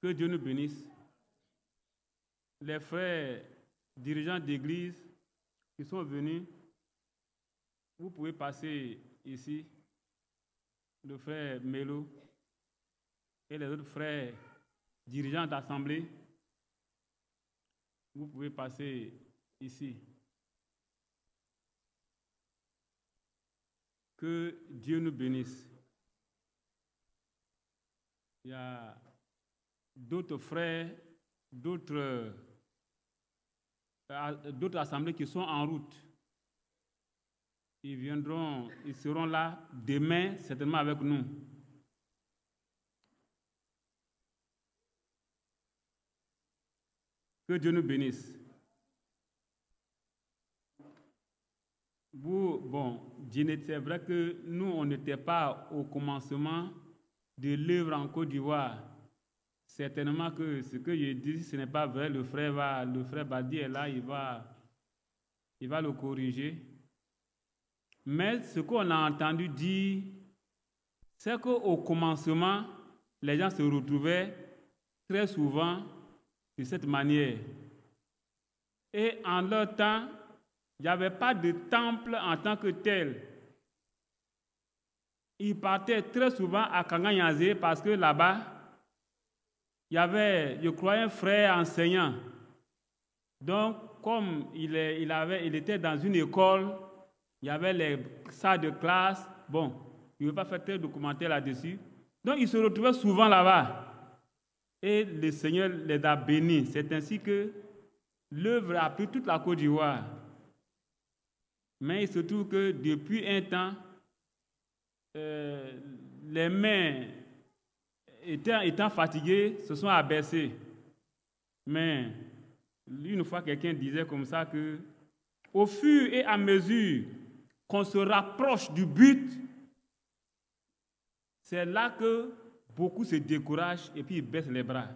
Que Dieu nous bénisse. Les frères dirigeants d'église qui sont venus, vous pouvez passer ici. Le frère Melo et les autres frères dirigeants d'assemblée, vous pouvez passer ici. Que Dieu nous bénisse. Il y a d'autres frères, d'autres assemblées qui sont en route. Ils viendront, ils seront là demain, certainement avec nous. Que Dieu nous bénisse. C'est vrai que nous, on n'était pas au commencement de l'œuvre en Côte d'Ivoire. Certainement que ce que je dis, ce n'est pas vrai. Le frère Badi est là, il va le corriger. Mais ce qu'on a entendu dire, c'est qu'au commencement, les gens se retrouvaient très souvent de cette manière. Et en leur temps, il n'y avait pas de temple en tant que tel. Ils partaient très souvent à Kanganyazé parce que là-bas, il y avait, je crois, un frère enseignant. Donc, comme il était dans une école, il y avait les salles de classe. Bon, il ne veut pas faire très de commentaires là-dessus. Donc, il se retrouvait souvent là-bas. Et le Seigneur les a bénis. C'est ainsi que l'œuvre a pris toute la Côte d'Ivoire. Mais il se trouve que depuis un temps, les mains étant fatiguées se sont abaissées. Mais une fois, quelqu'un disait comme ça que au fur et à mesure qu'on se rapproche du but, c'est là que beaucoup se découragent et puis ils baissent les bras.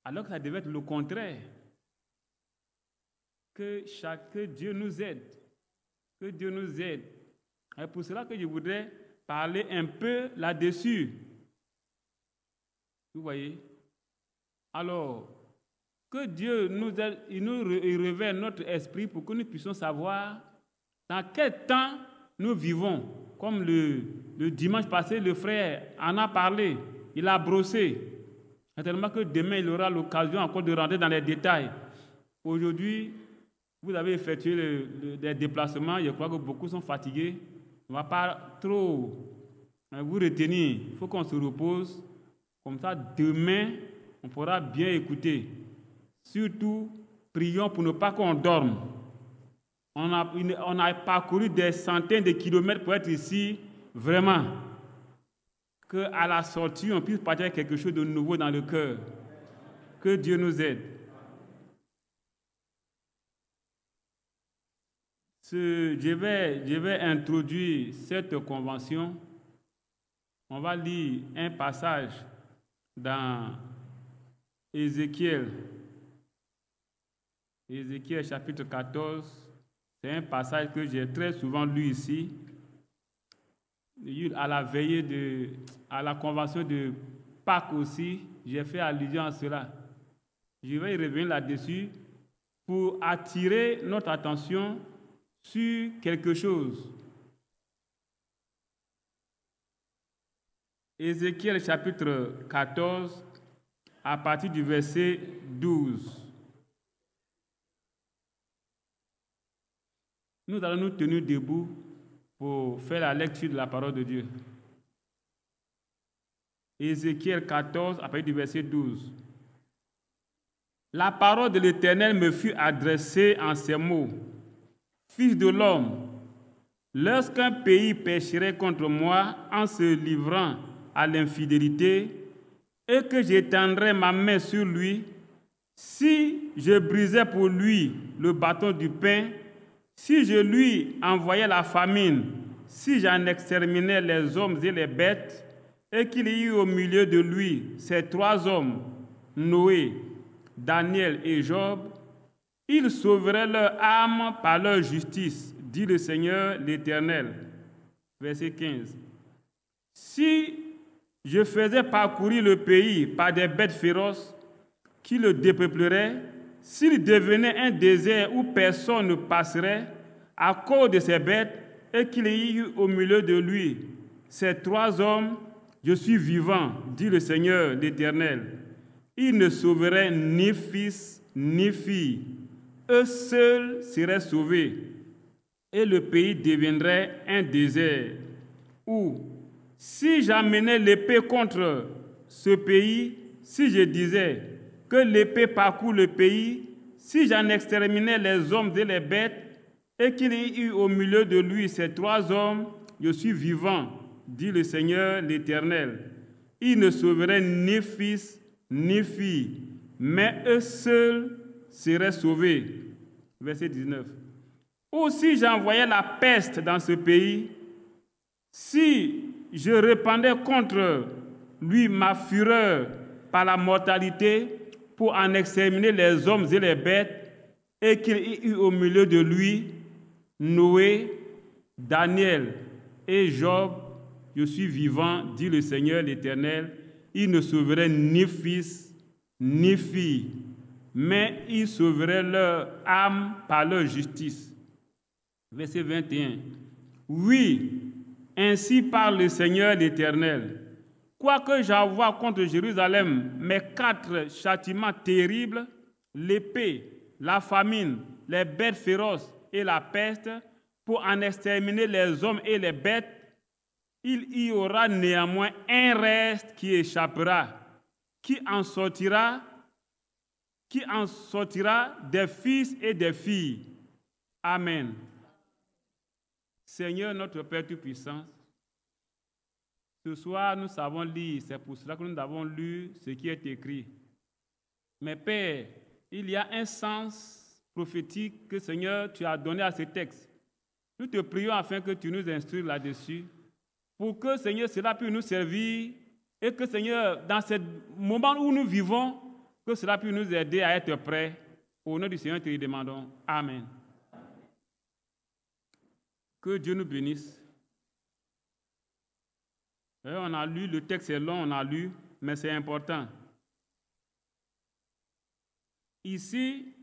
Alors que ça devait être le contraire. Que Dieu nous aide. Que Dieu nous aide. C'est pour cela que je voudrais parler un peu là-dessus. Vous voyez? Alors, que Dieu nous aide, il révèle notre esprit pour que nous puissions savoir dans quel temps nous vivons. Comme le dimanche passé, le frère en a parlé, il a brossé. Certainement que demain, il aura l'occasion encore de rentrer dans les détails. Aujourd'hui, vous avez effectué des déplacements, je crois que beaucoup sont fatigués. On ne va pas trop vous retenir. Il faut qu'on se repose. Comme ça, demain, on pourra bien écouter. Surtout, prions pour ne pas qu'on dorme. On a parcouru des centaines de kilomètres pour être ici, vraiment. Qu'à la sortie, on puisse partager quelque chose de nouveau dans le cœur. Que Dieu nous aide. Je vais introduire cette convention. On va lire un passage dans Ézéchiel chapitre 14. C'est un passage que j'ai très souvent lu ici. À la veillée à la convention de Pâques aussi, j'ai fait allusion à cela. Je vais y revenir là-dessus pour attirer notre attention sur quelque chose. Ézéchiel chapitre 14, à partir du verset 12. Nous allons nous tenir debout pour faire la lecture de la parole de Dieu. Ézéchiel 14, à partir du verset 12. La parole de l'Éternel me fut adressée en ces mots. Fils de l'homme, lorsqu'un pays pécherait contre moi en se livrant à l'infidélité et que j'étendrais ma main sur lui, si je brisais pour lui le bâton du pain, si je lui envoyais la famine, si j'en exterminais les hommes et les bêtes, et qu'il y eut au milieu de lui ces trois hommes, Noé, Daniel et Job, ils sauveraient leur âme par leur justice, dit le Seigneur l'Éternel. Verset 15. Si je faisais parcourir le pays par des bêtes féroces qui le dépeupleraient, s'il devenait un désert où personne ne passerait à cause de ces bêtes, et qu'il y eut au milieu de lui ces 3 hommes, je suis vivant, dit le Seigneur l'Éternel. Ils ne sauveraient ni fils ni fille, eux seuls seraient sauvés, et le pays deviendrait un désert. Ou, si j'amenais l'épée contre ce pays, si je disais que l'épée parcourt le pays, si j'en exterminais les hommes et les bêtes, et qu'il y eut au milieu de lui ces 3 hommes, je suis vivant, dit le Seigneur l'Éternel. Ils ne sauveraient ni fils ni fille, mais eux seuls seraient sauvés. Verset 19. Ou si j'envoyais la peste dans ce pays, si je répandais contre lui ma fureur par la mortalité pour en exterminer les hommes et les bêtes, et qu'il y eut au milieu de lui Noé, Daniel et Job, je suis vivant, dit le Seigneur l'Éternel, ils ne sauveraient ni fils ni fille, mais ils sauveraient leur âme par leur justice. Verset 21. Oui, ainsi parle le Seigneur l'Éternel. Quoique j'envoie contre Jérusalem mes 4 châtiments terribles, l'épée, la famine, les bêtes féroces et la peste, pour en exterminer les hommes et les bêtes, il y aura néanmoins un reste qui échappera, qui en sortira des fils et des filles. Amen. Seigneur notre Père Tout-Puissant, ce soir nous savons lire, c'est pour cela que nous avons lu ce qui est écrit. Mais Père, il y a un sens prophétique que Seigneur tu as donné à ce texte. Nous te prions afin que tu nous instruis là-dessus, pour que Seigneur cela puisse nous servir et que Seigneur, dans ce moment où nous vivons, que cela puisse nous aider à être prêts. Au nom du Seigneur, te le demandons. Amen. Que Dieu nous bénisse. Et on a lu, le texte est long, on a lu, mais c'est important. Ici,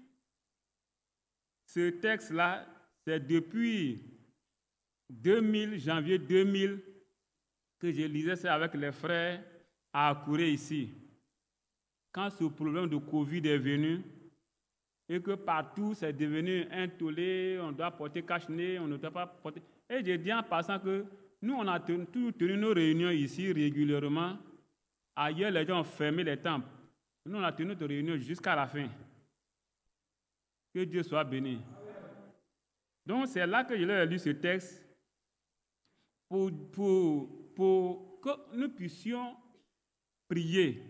ce texte-là, c'est depuis janvier 2000, que je lisais ça avec les frères à Akouré ici. Quand ce problème de Covid est venu, et que partout c'est devenu un tollé, on doit porter cache-nez, on ne doit pas porter. Et j'ai dit en passant que nous, on a tenu nos réunions ici régulièrement. Ailleurs, les gens ont fermé les temples. Nous, on a tenu notre réunion jusqu'à la fin. Que Dieu soit béni. Donc, c'est là que je leur ai lu ce texte pour que nous puissions prier.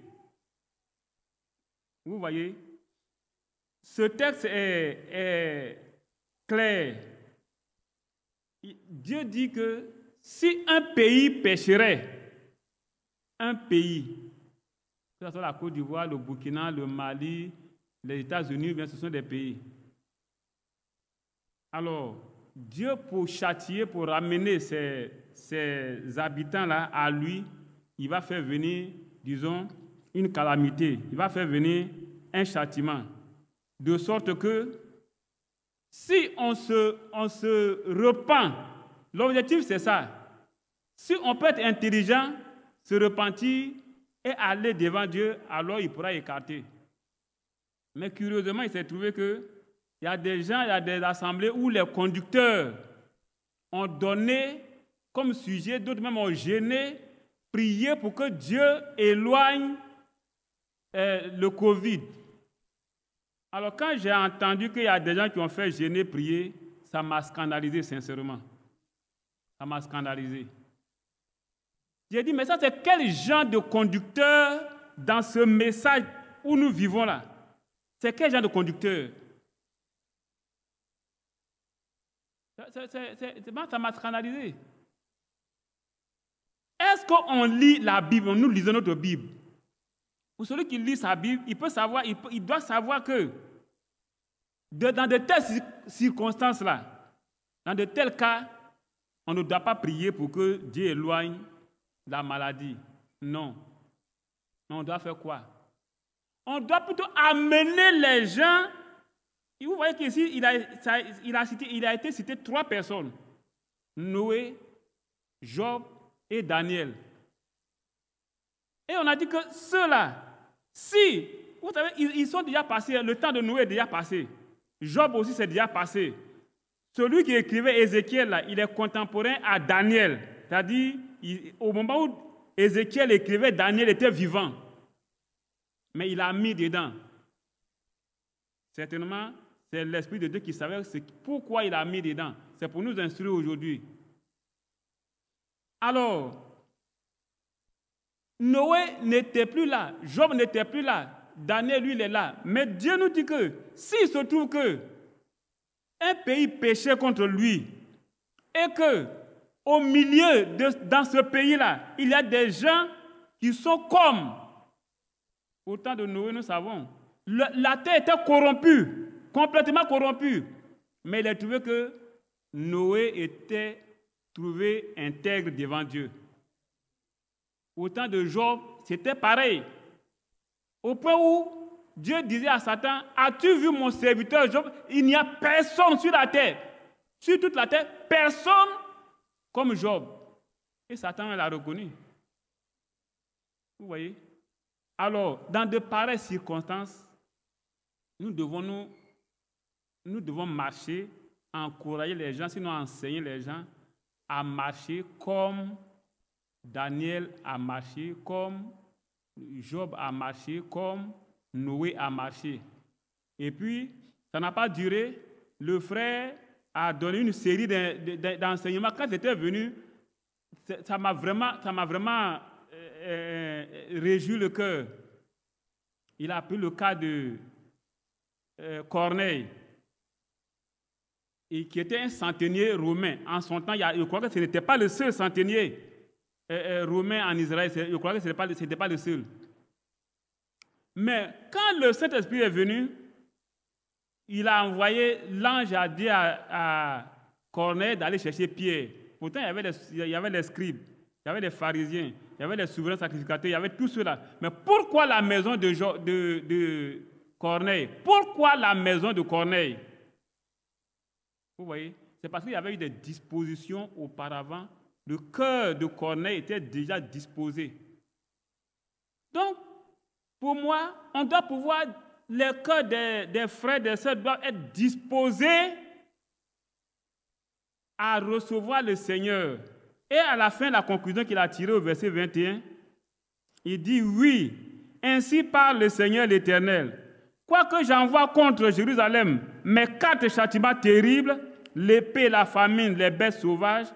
Vous voyez, ce texte est clair. Dieu dit que si un pays pécherait, un pays, que ce soit la Côte d'Ivoire, le Burkina, le Mali, les États-Unis, bien ce sont des pays. Alors, Dieu pour châtier, pour ramener ces habitants-là à lui, il va faire venir, disons, une calamité. Il va faire venir un châtiment. De sorte que si on se repent, l'objectif c'est ça. Si on peut être intelligent, se repentir et aller devant Dieu, alors il pourra écarter. Mais curieusement, il s'est trouvé qu'il y a des gens, il y a des assemblées où les conducteurs ont donné comme sujet, d'autres même ont gêné, prié pour que Dieu éloigne le Covid. Alors quand j'ai entendu qu'il y a des gens qui ont fait gêner, prier, ça m'a scandalisé sincèrement. Ça m'a scandalisé. J'ai dit, mais ça c'est quel genre de conducteur dans ce message où nous vivons là? C'est quel genre de conducteur? Ça m'a scandalisé. Est-ce qu'on lit la Bible, nous lisons notre Bible? Pour celui qui lit sa Bible, il peut savoir, il doit savoir que dans de telles circonstances-là, dans de tels cas, on ne doit pas prier pour que Dieu éloigne la maladie. Non. Non, on doit faire quoi? On doit plutôt amener les gens. Et vous voyez qu'ici, il a été cité 3 personnes. Noé, Job et Daniel. Et on a dit que ceux-là, si, vous savez, ils sont déjà passés, le temps de Noé est déjà passé. Job aussi c'est déjà passé. Celui qui écrivait Ézéchiel, là, il est contemporain à Daniel. C'est-à-dire, au moment où Ézéchiel écrivait, Daniel était vivant. Mais il a mis dedans. Certainement, c'est l'Esprit de Dieu qui savait pourquoi il a mis dedans. C'est pour nous instruire aujourd'hui. Alors, Noé n'était plus là, Job n'était plus là, Daniel, lui, il est là. Mais Dieu nous dit que s'il se trouve que un pays péchait contre lui et que au milieu dans ce pays-là, il y a des gens qui sont comme, au temps de Noé, nous savons, la terre était corrompue, complètement corrompue. Mais il a trouvé que Noé était trouvé intègre devant Dieu. Au temps de Job, c'était pareil. Au point où Dieu disait à Satan, as-tu vu mon serviteur Job? Il n'y a personne sur la terre, sur toute la terre, personne comme Job. Et Satan l'a reconnu. Vous voyez? Alors, dans de pareilles circonstances, nous devons marcher, encourager les gens, sinon enseigner les gens à marcher comme Daniel a marché, comme Job a marché, comme Noé a marché. Et puis, ça n'a pas duré. Le frère a donné une série d'enseignements. Quand j'étais venu, ça m'a vraiment réjoui le cœur. Il a pris le cas de Corneille, et qui était un centenier romain. En son temps, je crois que ce n'était pas le seul centenier romain en Israël. Je crois que ce n'était pas le seul. Mais quand le Saint-Esprit est venu, il a envoyé, l'ange a dit à Corneille d'aller chercher Pierre. Pourtant, il y avait les scribes, il y avait les pharisiens, il y avait les souverains sacrificateurs, il y avait tout cela. Mais pourquoi la maison de Corneille? Pourquoi la maison de Corneille? Vous voyez? C'est parce qu'il y avait eu des dispositions auparavant. Le cœur de Corneille était déjà disposé. Donc, pour moi, on doit pouvoir, les cœurs des frères, des sœurs doivent être disposés à recevoir le Seigneur. Et à la fin, la conclusion qu'il a tirée au verset 21, il dit, oui, ainsi parle le Seigneur l'Éternel. Quoique j'envoie contre Jérusalem mes 4 châtiments terribles, l'épée, la famine, les bêtes sauvages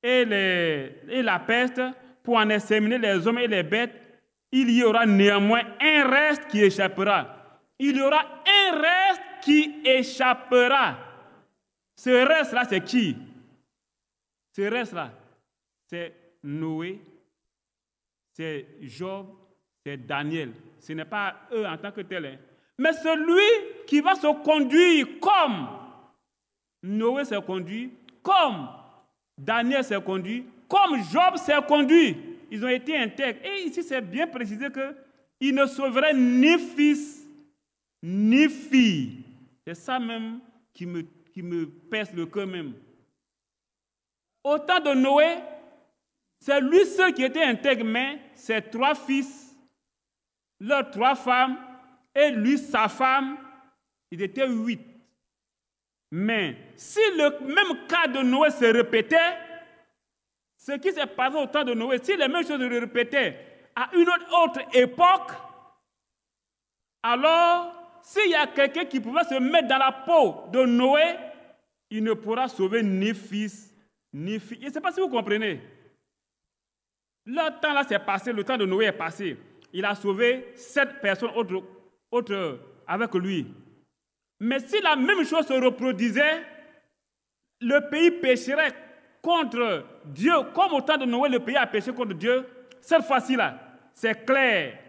et la peste, pour en exterminer les hommes et les bêtes, il y aura néanmoins un reste qui échappera. Il y aura un reste qui échappera. Ce reste-là, c'est qui? Ce reste-là, c'est Noé, c'est Job, c'est Daniel. Ce n'est pas eux en tant que tels. Hein. Mais celui qui va se conduire comme Noé s'est conduit, comme Daniel s'est conduit, comme Job s'est conduit. Ils ont été intègres. Et ici, c'est bien précisé qu'ils ne sauveraient ni fils, ni fille. C'est ça même qui me perce le cœur même. Au temps de Noé, c'est lui seul qui était intègre, mais ses 3 fils, leurs 3 femmes, et lui, sa femme, ils étaient 8. Mais si le même cas de Noé se répétait, ce qui s'est passé au temps de Noé, si les mêmes choses se répétaient à une autre époque, alors, s'il y a quelqu'un qui pouvait se mettre dans la peau de Noé, il ne pourra sauver ni fils, ni fille. Je ne sais pas si vous comprenez. Le temps là s'est passé, le temps de Noé est passé. Il a sauvé 7 personnes autres avec lui. Mais si la même chose se reproduisait, le pays pécherait contre Dieu, comme au temps de Noé, le pays a péché contre Dieu. Cette fois-ci-là, c'est clair.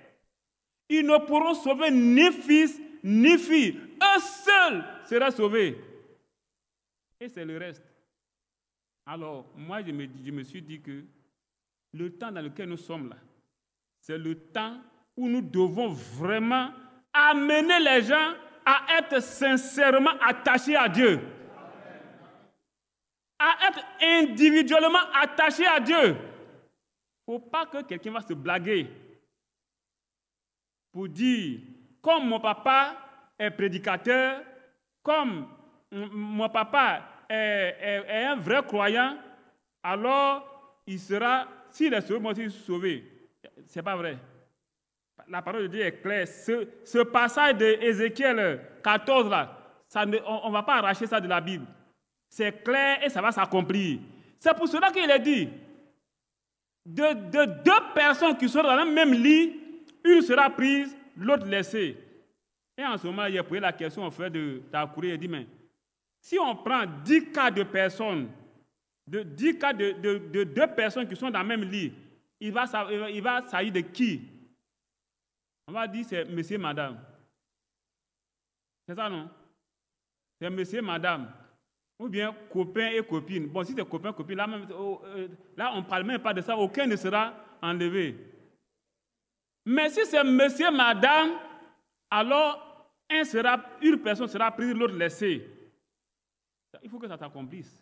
Ils ne pourront sauver ni fils, ni fille. Un seul sera sauvé. Et c'est le reste. Alors, moi, je me suis dit que le temps dans lequel nous sommes là, c'est le temps où nous devons vraiment amener les gens à être sincèrement attachés à Dieu. À être individuellement attachés à Dieu. Il ne faut pas que quelqu'un va se blaguer pour dire, comme mon papa est prédicateur, comme mon papa est un vrai croyant, alors il sera, s'il est sauvé, moi aussi je suis sauvé. Ce n'est pas vrai. La parole de Dieu est claire. Ce passage d'Ézéchiel 14, là, on ne va pas arracher ça de la Bible. C'est clair et ça va s'accomplir. C'est pour cela qu'il est dit, de deux personnes qui sont dans le même lit, une sera prise, l'autre laissée. Et en ce moment, il a posé la question au frère de Takouré, il dit, mais si on prend 10 cas de personnes, 10 cas de deux personnes qui sont dans le même lit, il va s'agir de qui? On va dire c'est monsieur, madame. C'est ça, non? C'est monsieur, madame. Ou bien copain et copine. Bon, si c'est copain, copine, là, on ne parle même pas de ça, aucun ne sera enlevé. Mais si c'est monsieur, madame, alors une personne sera prise, l'autre laissée. Il faut que ça s'accomplisse.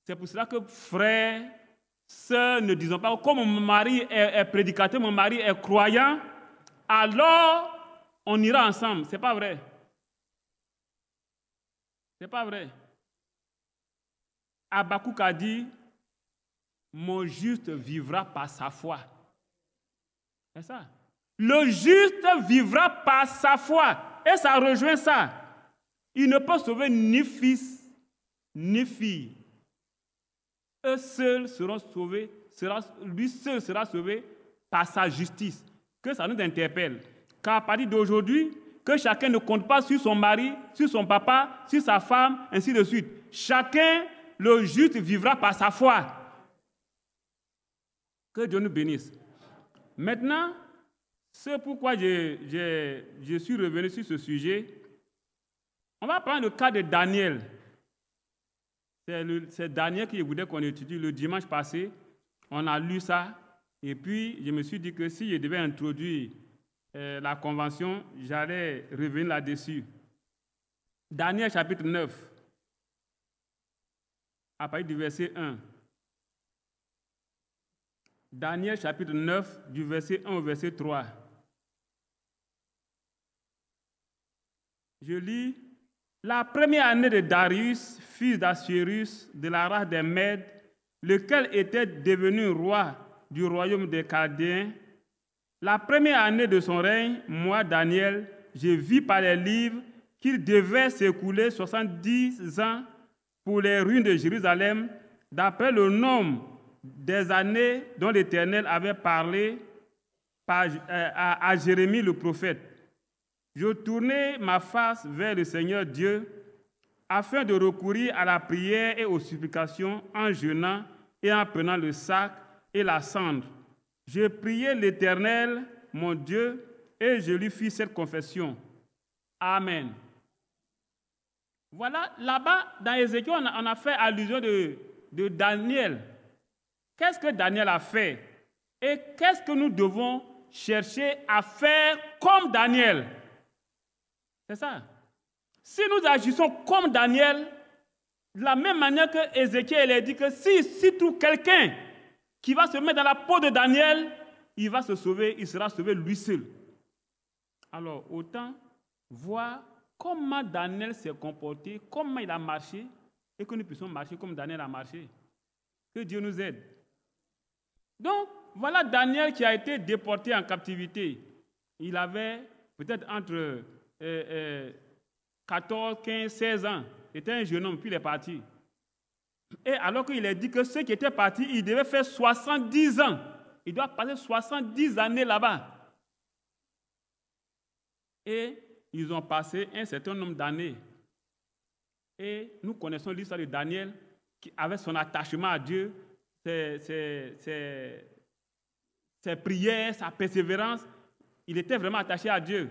C'est pour cela que frères, sœurs, ne disons pas, comme mon mari est prédicateur, mon mari est croyant, alors on ira ensemble. Ce n'est pas vrai. Ce n'est pas vrai. Habakkuk a dit, mon juste vivra par sa foi. C'est ça. Le juste vivra par sa foi. Et ça rejoint ça. Il ne peut sauver ni fils, ni fille. Eux seuls seront sauvés, lui seul sera sauvé par sa justice. Que ça nous interpelle. Car à partir d'aujourd'hui, que chacun ne compte pas sur son mari, sur son papa, sur sa femme, ainsi de suite. Chacun, le juste, vivra par sa foi. Que Dieu nous bénisse. Maintenant, c'est pourquoi je suis revenu sur ce sujet. On va prendre le cas de Daniel. C'est Daniel que je voulais qu'on étudie le dimanche passé. On a lu ça. Et puis, je me suis dit que si je devais introduire la convention, j'allais revenir là-dessus. Daniel chapitre 9, à partir du verset 1. Daniel chapitre 9, du verset 1 au verset 3. Je lis. La première année de Darius, fils d'Assuérus, de la race des Mèdes, lequel était devenu roi du royaume des Chaldéens, la première année de son règne, moi, Daniel, je vis par les livres qu'il devait s'écouler 70 ans pour les ruines de Jérusalem, d'après le nombre des années dont l'Éternel avait parlé à Jérémie le prophète. Je tournai ma face vers le Seigneur Dieu afin de recourir à la prière et aux supplications en jeûnant et en prenant le sac et la cendre. Je priai l'Éternel, mon Dieu, et je lui fis cette confession. Amen. Voilà, là-bas, dans Ézéchiel, on a fait allusion de Daniel. Qu'est-ce que Daniel a fait? Et qu'est-ce que nous devons chercher à faire comme Daniel? C'est ça. Si nous agissons comme Daniel, de la même manière que Ézéchiel a dit que si trouve quelqu'un qui va se mettre dans la peau de Daniel, il va se sauver, il sera sauvé lui seul. Alors, autant voir comment Daniel s'est comporté, comment il a marché, et que nous puissions marcher comme Daniel a marché. Que Dieu nous aide. Donc, voilà Daniel qui a été déporté en captivité. Il avait peut-être entre 14, 15, 16 ans. Il était un jeune homme, puis il est parti. Et alors qu'il a dit que ceux qui étaient partis, ils devaient faire 70 ans. Ils doivent passer 70 années là-bas. Et ils ont passé un certain nombre d'années. Et nous connaissons l'histoire de Daniel, qui avait son attachement à Dieu, ses prières, sa persévérance. Il était vraiment attaché à Dieu.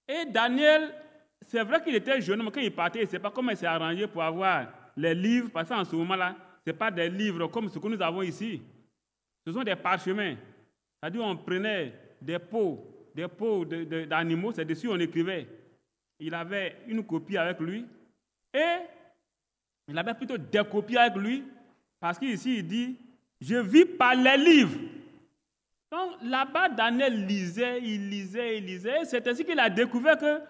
Et Daniel, c'est vrai qu'il était jeune, mais quand il partait, il ne sait pas comment il s'est arrangé pour avoir les livres, parce qu'en ce moment-là, ce n'est pas des livres comme ce que nous avons ici. Ce sont des parchemins. C'est-à-dire on prenait des peaux d'animaux, c'est dessus on écrivait. Il avait une copie avec lui et il avait plutôt des copies avec lui parce qu'ici il dit « Je vis par les livres ». Donc là-bas, Daniel lisait, il lisait. Et c'est ainsi qu'il a découvert que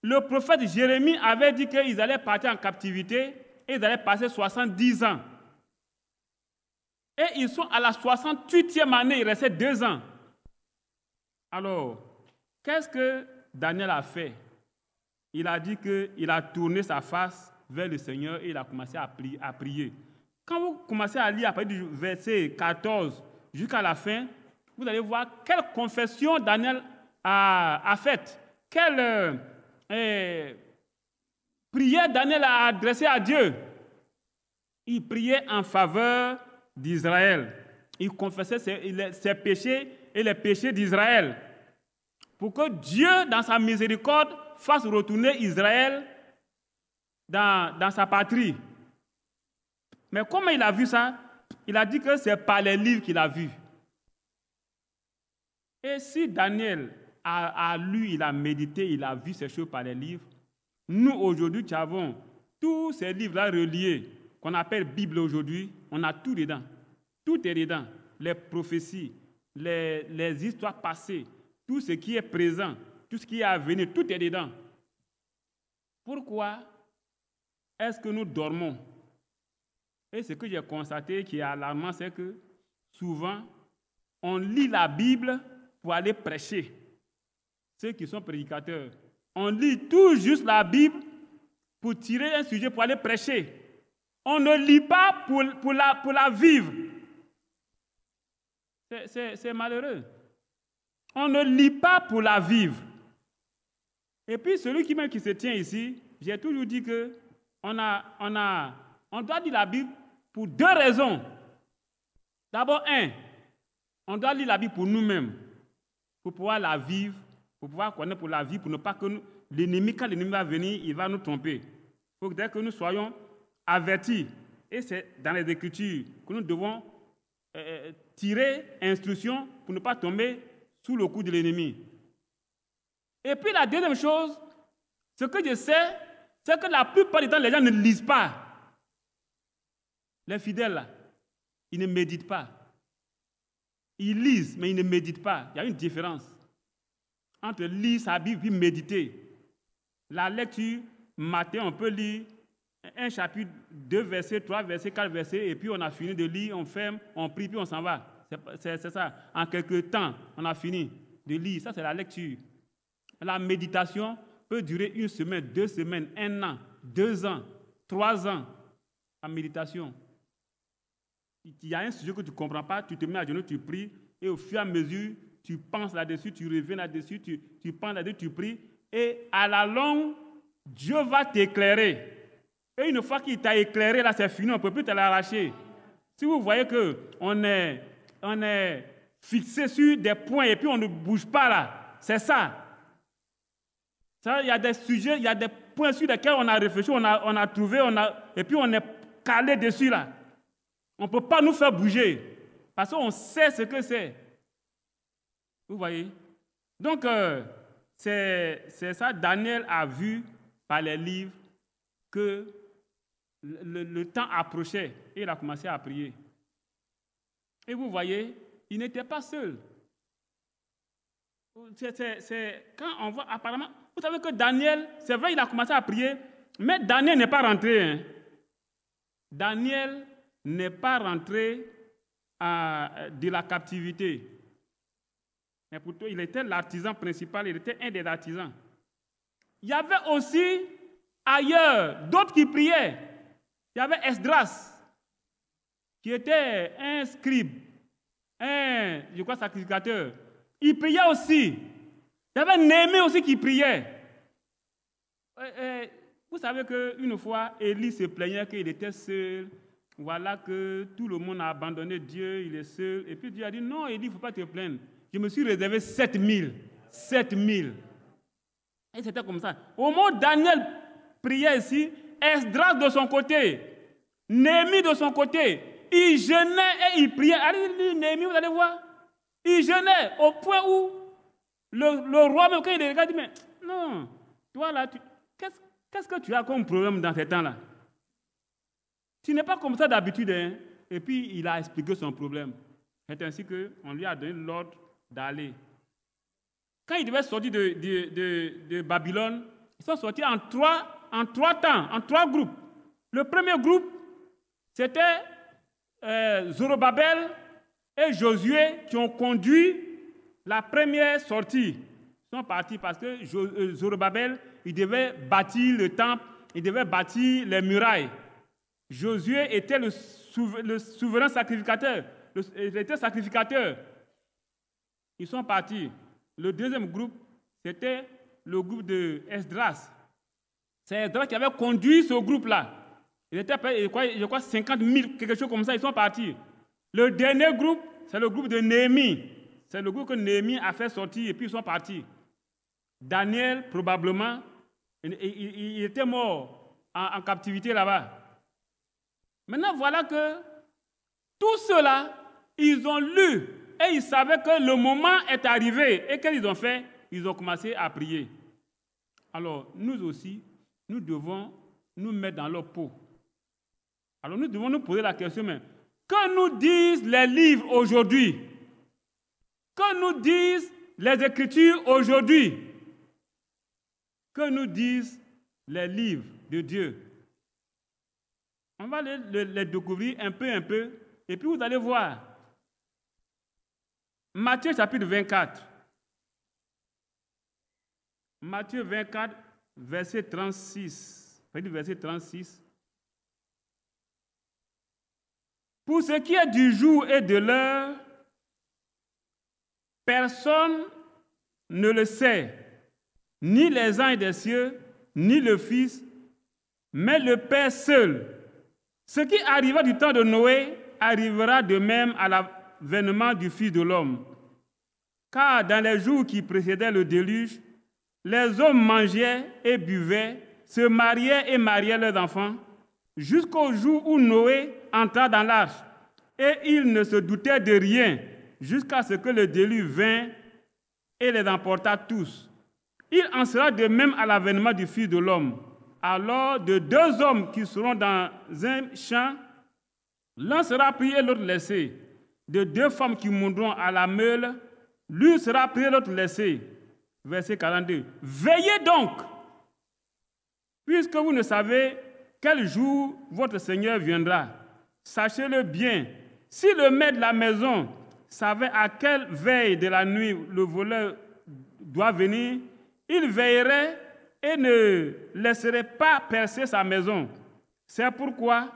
le prophète Jérémie avait dit qu'ils allaient partir en captivité et ils allaient passer 70 ans. Et ils sont à la 68e année, il restait 2 ans. Alors, qu'est-ce que Daniel a fait? Il a dit qu'il a tourné sa face vers le Seigneur et il a commencé à prier. Quand vous commencez à lire à partir du verset 14 jusqu'à la fin, vous allez voir quelle confession Daniel a faite. Quelle prière Daniel a adressée à Dieu. Il priait en faveur d'Israël. Il confessait ses péchés et les péchés d'Israël. Pour que Dieu, dans sa miséricorde, fasse retourner Israël dans sa patrie. Mais comment il a vu ça? Il a dit que c'est par les livres qu'il a vu. Et si Daniel a lu, il a médité, il a vu ces choses par les livres, nous aujourd'hui, nous avons tous ces livres-là reliés, qu'on appelle Bible aujourd'hui, on a tout dedans. Tout est dedans. Les prophéties, les histoires passées, tout ce qui est présent, tout ce qui est à venir, tout est dedans. Pourquoi est-ce que nous dormons? Et ce que j'ai constaté qui est alarmant, c'est que souvent, on lit la Bible pour aller prêcher. Ceux qui sont prédicateurs, on lit tout juste la Bible pour tirer un sujet pour aller prêcher. On ne lit pas pour la vivre. C'est malheureux. On ne lit pas pour la vivre. Et puis celui qui se tient ici, j'ai toujours dit que on doit lire la Bible pour 2 raisons. D'abord, on doit lire la Bible pour nous-mêmes, pour pouvoir la vivre, pour pouvoir connaître pour la vie, pour ne pas que l'ennemi, quand l'ennemi va venir, il va nous tromper. Il faut que dès que nous soyons avertis, et c'est dans les Écritures que nous devons tirer instruction pour ne pas tomber sous le coup de l'ennemi. Et puis la deuxième chose, ce que je sais, c'est que la plupart du temps, les gens ne lisent pas. Les fidèles, là, ils ne méditent pas. Ils lisent, mais ils ne méditent pas. Il y a une différence entre lire sa Bible et méditer. La lecture, matin, on peut lire un chapitre, 2 versets, 3 versets, 4 versets, et puis on a fini de lire, on ferme, on prie, puis on s'en va. C'est ça. En quelques temps, on a fini de lire. Ça, c'est la lecture. La méditation peut durer 1 semaine, 2 semaines, 1 an, 2 ans, 3 ans. En méditation. Il y a un sujet que tu ne comprends pas, tu te mets à genoux, tu pries, et au fur et à mesure, tu penses là-dessus, tu reviens là-dessus, tu penses là-dessus, tu pries, et à la longue, Dieu va t'éclairer. Et une fois qu'il t'a éclairé, là, c'est fini, on ne peut plus te l'arracher. Si vous voyez qu'on est fixé sur des points et puis on ne bouge pas là, c'est ça. Il y a des sujets, il y a des points sur lesquels on a réfléchi, on a trouvé, et puis on est calé dessus là. On ne peut pas nous faire bouger parce qu'on sait ce que c'est. Vous voyez? Donc, c'est ça, Daniel a vu par les livres que le temps approchait et il a commencé à prier. Et vous voyez, il n'était pas seul. Quand on voit apparemment, vous savez que Daniel, c'est vrai, il a commencé à prier, mais Daniel n'est pas rentré. Hein. Daniel n'est pas rentré de la captivité. Mais pourtant, il était l'artisan principal, il était un des artisans. Il y avait aussi ailleurs d'autres qui priaient. Il y avait Esdras, qui était un scribe, je crois, sacrificateur. Il priait aussi. Il y avait Néhémie aussi qui priait. Vous savez qu'une fois, Élie se plaignait qu'il était seul. Voilà que tout le monde a abandonné Dieu, il est seul. Et puis Dieu a dit, non, Élie, il ne faut pas te plaindre. Je me suis réservé 7000. 7000. Et c'était comme ça. Au moment où Daniel priait ici, Esdras de son côté, Néhémie de son côté, il jeûnait et il priait. Allez lire Néhémie, vous allez voir. Il jeûnait au point où le roi, même quand il regarde, dit, mais non, toi là, qu'est-ce que tu as comme problème dans ces temps-là? Tu n'es pas comme ça d'habitude. Hein? Et puis, il a expliqué son problème. C'est ainsi qu'on lui a donné l'ordre d'aller. Quand ils devaient sortir de Babylone, ils sont sortis en trois temps, en trois groupes. Le premier groupe, c'était Zorobabel et Josué qui ont conduit la première sortie. Ils sont partis parce que Zorobabel, il devait bâtir le temple, il devait bâtir les murailles. Josué était le souverain sacrificateur. Il était sacrificateur. Ils sont partis. Le deuxième groupe, c'était le groupe de Esdras. C'est Esdras qui avait conduit ce groupe-là. Il était, je crois, 50 000, quelque chose comme ça, ils sont partis. Le dernier groupe, c'est le groupe de Néhémie. C'est le groupe que Néhémie a fait sortir et puis ils sont partis. Daniel, probablement, il était mort en captivité là-bas. Maintenant, voilà que tous ceux-là, ils ont lu et ils savaient que le moment est arrivé. Et qu'est-ce qu'ils ont fait? Ils ont commencé à prier. Alors, nous aussi, nous devons nous mettre dans leur peau. Alors, nous devons nous poser la question, mais que nous disent les livres aujourd'hui? Que nous disent les Écritures aujourd'hui? Que nous disent les livres de Dieu? On va les découvrir un peu, et puis vous allez voir. Matthieu chapitre 24. Matthieu 24, verset 36. Verset 36. Pour ce qui est du jour et de l'heure, personne ne le sait, ni les anges des cieux, ni le Fils, mais le Père seul. Ce qui arriva du temps de Noé arrivera de même à l'avènement du Fils de l'homme. Car dans les jours qui précédaient le déluge, les hommes mangeaient et buvaient, se mariaient et mariaient leurs enfants, jusqu'au jour où Noé entra dans l'arche. Et ils ne se doutaient de rien, jusqu'à ce que le déluge vint et les emporta tous. Il en sera de même à l'avènement du Fils de l'homme. Alors, de deux hommes qui seront dans un champ, l'un sera pris et l'autre laissé. De deux femmes qui mourront à la meule, l'une sera prise et l'autre laissée. Verset 42. Veillez donc, puisque vous ne savez quel jour votre Seigneur viendra. Sachez-le bien, si le maître de la maison savait à quelle veille de la nuit le voleur doit venir, il veillerait et ne laisserait pas percer sa maison. C'est pourquoi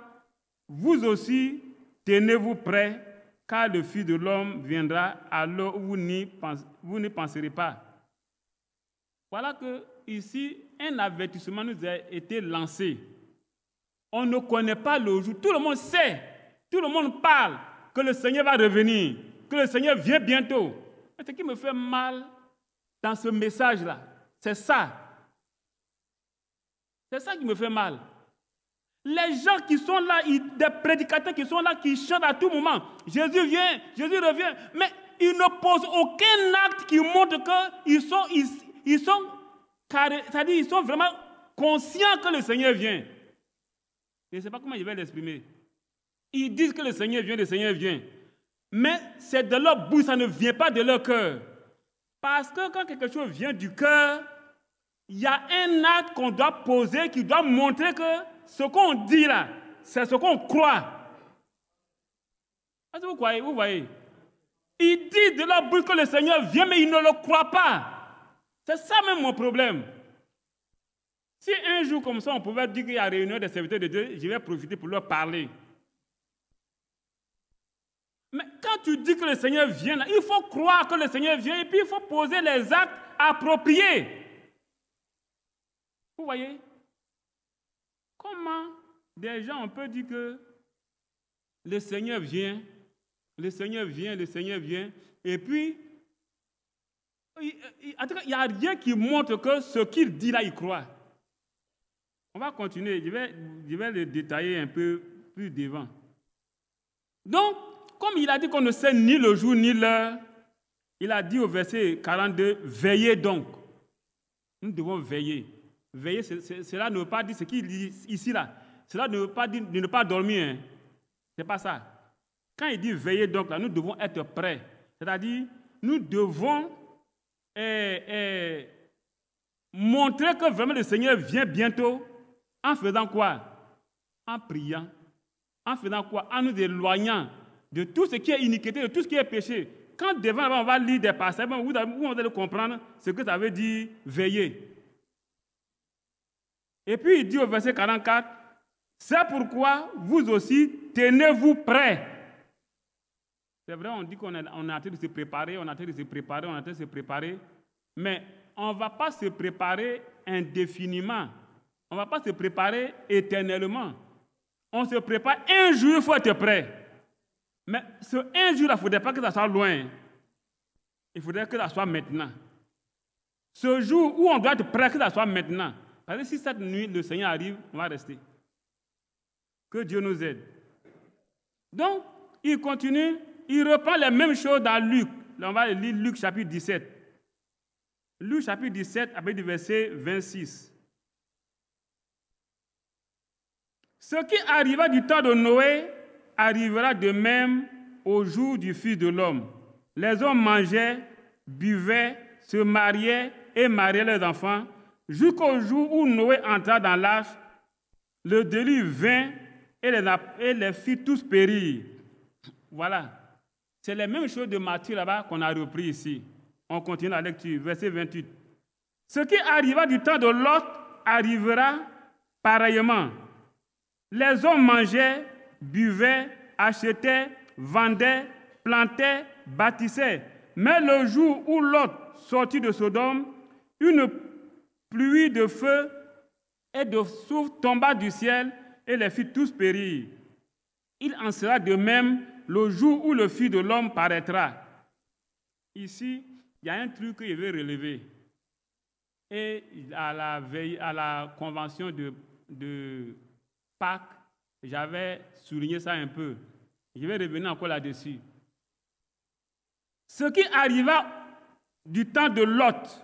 vous aussi tenez-vous prêts, car le Fils de l'homme viendra à l'heure où vous n'y penserez pas. Voilà que ici, un avertissement nous a été lancé. On ne connaît pas le jour. Tout le monde sait, tout le monde parle que le Seigneur va revenir, que le Seigneur vient bientôt. Mais ce qui me fait mal dans ce message-là, c'est ça. C'est ça qui me fait mal. Les gens qui sont là, des prédicateurs qui sont là, qui chantent à tout moment. Jésus vient, Jésus revient. Mais ils ne posent aucun acte qui montre qu'ils c'est-à-dire ils sont vraiment conscients que le Seigneur vient. Je ne sais pas comment je vais l'exprimer. Ils disent que le Seigneur vient. Mais c'est de leur bouche, ça ne vient pas de leur cœur. Parce que quand quelque chose vient du cœur, il y a un acte qu'on doit poser qui doit montrer que ce qu'on dit là, c'est ce qu'on croit. Est-ce que vous voyez? Ils disent de leur bouche que le Seigneur vient, mais ils ne le croient pas. C'est ça même mon problème. Si un jour comme ça, on pouvait dire qu'il y a réunion des serviteurs de Dieu, je vais profiter pour leur parler. Mais quand tu dis que le Seigneur vient, là, il faut croire que le Seigneur vient et puis il faut poser les actes appropriés. Vous voyez? Comment des gens, on peut dire que le Seigneur vient, et puis, en tout cas, il n'y a rien qui montre que ce qu'il dit là, il croit. On va continuer, je vais le détailler un peu plus devant. Donc, comme il a dit qu'on ne sait ni le jour ni l'heure, il a dit au verset 42, veillez donc. Nous devons veiller. Veiller, cela ne veut pas dire ce qu'il dit ici, là. Cela ne veut pas dire de ne pas dormir. Hein. Ce n'est pas ça. Quand il dit veiller donc, là, nous devons être prêts. C'est-à-dire, nous devons montrer que vraiment le Seigneur vient bientôt en faisant quoi? En priant. En faisant quoi? En nous éloignant de tout ce qui est iniquité, de tout ce qui est péché. Quand devant, on va lire des passages où on va comprendre ce que ça veut dire veiller. Et puis il dit au verset 44, c'est pourquoi vous aussi tenez-vous prêts. C'est vrai, on dit qu'on est en train de se préparer, mais on ne va pas se préparer indéfiniment. On ne va pas se préparer éternellement. On se prépare un jour, il faut être prêt. Mais ce un jour, il ne faudrait pas que ça soit loin. Il faudrait que ça soit maintenant. Ce jour où on doit être prêt, que ça soit maintenant. Parce que si cette nuit, le Seigneur arrive, on va rester. Que Dieu nous aide. Donc, il continue, il reprend les mêmes choses dans Luc. Là, on va lire Luc chapitre 17. Luc chapitre 17, avec le verset 26. Ce qui arriva du temps de Noé arrivera de même au jour du Fils de l'homme. Les hommes mangeaient, buvaient, se mariaient et mariaient leurs enfants, jusqu'au jour où Noé entra dans l'arche. Le déluge vint et les fit tous périr. Voilà. C'est les mêmes choses de Matthieu là-bas qu'on a repris ici. On continue la lecture, verset 28. Ce qui arriva du temps de Lot arrivera pareillement. Les hommes mangeaient, buvaient, achetaient, vendaient, plantaient, bâtissaient. Mais le jour où Lot sortit de Sodome, une pluie de feu et de soufre tomba du ciel et les fit tous périr. Il en sera de même le jour où le Fils de l'homme paraîtra. Ici, il y a un truc que je vais relever. Et à la convention de Pâques, j'avais souligné ça un peu. Je vais revenir encore là-dessus. Ce qui arriva du temps de Lot,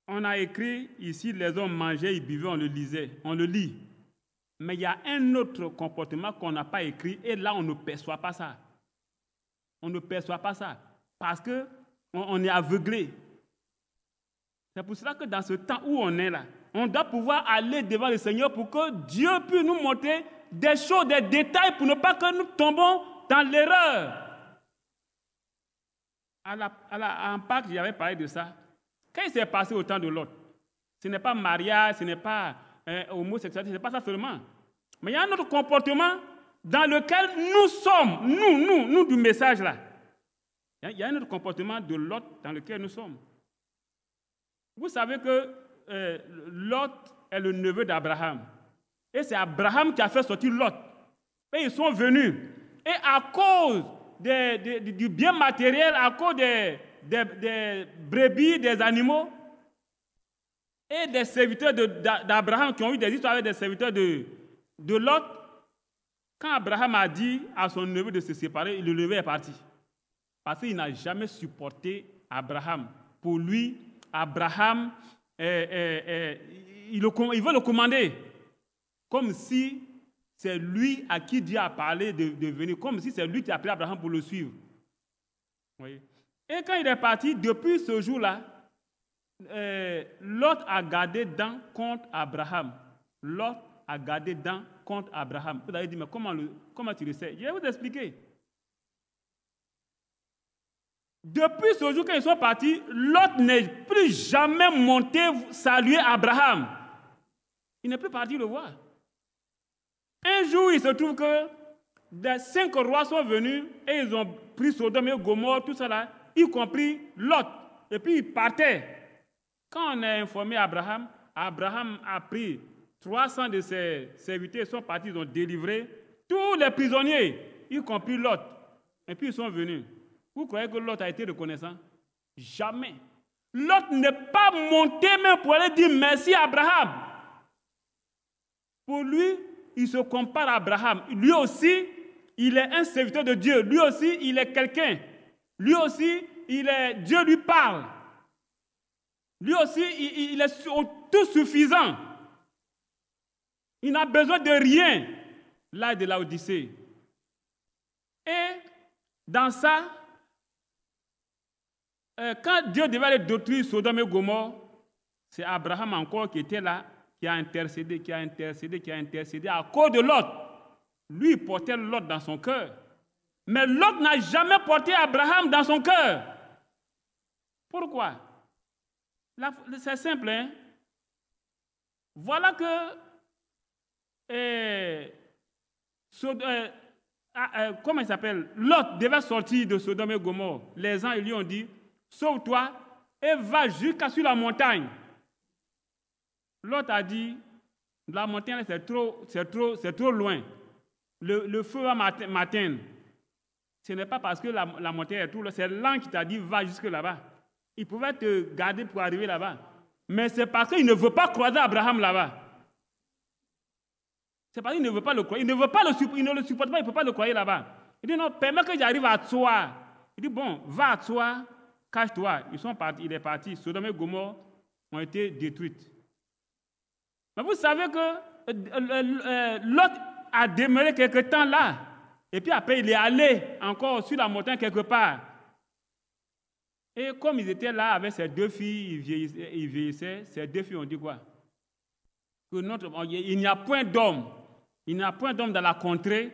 on a écrit ici, les hommes mangeaient, ils buvaient, on le lisait, on le lit. Mais il y a un autre comportement qu'on n'a pas écrit, et là, on ne perçoit pas ça. On ne perçoit pas ça, parce qu'on est aveuglé. C'est pour cela que dans ce temps où on est là, on doit pouvoir aller devant le Seigneur pour que Dieu puisse nous montrer des choses, des détails, pour ne pas que nous tombons dans l'erreur. En Pâques, j'avais parlé de ça. Qu'est-ce qui s'est passé au temps de Lot? Ce n'est pas mariage, ce n'est pas homosexualité, ce n'est pas ça seulement. Mais il y a un autre comportement dans lequel nous sommes, nous du message là. Il y a un autre comportement de Lot dans lequel nous sommes. Vous savez que Lot est le neveu d'Abraham. Et c'est Abraham qui a fait sortir Lot. Et ils sont venus. Et à cause du bien matériel, à cause des brebis, des animaux, et des serviteurs d'Abraham qui ont eu des histoires avec des serviteurs de Lot, quand Abraham a dit à son neveu de se séparer, le neveu est parti. Parce qu'il n'a jamais supporté Abraham. Pour lui, Abraham, il veut le commander. Comme si c'est lui à qui Dieu a parlé de venir. Comme si c'est lui qui a appelé Abraham pour le suivre. Oui. Et quand il est parti, depuis ce jour-là, Lot a gardé dents contre Abraham. Lot a gardé dents contre Abraham. Vous allez dire, mais comment tu le sais? Je vais vous expliquer. Depuis ce jour, quand ils sont partis, Lot n'est plus jamais monté saluer Abraham. Il n'est plus parti le voir. Un jour, il se trouve que des 5 rois sont venus et ils ont pris Sodome et Gomorrhe, tout ça là, y compris Lot. Et puis ils partaient. Quand on a informé Abraham, Abraham a pris 300 de ses serviteurs, ils sont partis, ils ont délivré tous les prisonniers, y compris Lot. Et puis ils sont venus. Vous croyez que Lot a été reconnaissant? Jamais. Lot n'est pas monté même pour aller dire merci à Abraham. Pour lui, il se compare à Abraham. Lui aussi, il est un serviteur de Dieu. Lui aussi, il est quelqu'un. Lui aussi, Dieu lui parle. Lui aussi, il est tout suffisant. Il n'a besoin de rien. Là, de Laodicée. Et dans ça, quand Dieu devait aller détruire Sodome et Gomorrhe, c'est Abraham encore qui était là, qui a intercédé à cause de Lot. Lui, il portait Lot dans son cœur. Mais Lot n'a jamais porté Abraham dans son cœur. Pourquoi? C'est simple, hein? Voilà que comment il s'appelle? Lot devait sortir de Sodome et Gomorrhe. Les gens ils lui ont dit, sauve-toi et va jusqu'à sur la montagne. Lot a dit, la montagne c'est trop loin. Le feu va m'atteindre. Ce n'est pas parce que la montagne est trop loin, c'est l'ange qui t'a dit, va jusque là-bas. Il pouvait te garder pour arriver là-bas. Mais c'est parce qu'il ne veut pas croiser Abraham là-bas. C'est parce qu'il ne veut pas le croire. Il ne le supporte pas, il ne peut pas le croire là-bas. Il dit non, permets que j'arrive à toi. Il dit bon, va à toi, cache-toi. Il est parti. Sodome et Gomorrhe ont été détruites. Mais vous savez que Lot a demeuré quelque temps là. Et puis après, il est allé encore sur la montagne quelque part. Et comme ils étaient là avec ses deux filles, ils vieillissaient, ces deux filles ont dit quoi? Il n'y a point d'homme. Il n'y a point d'homme dans la contrée.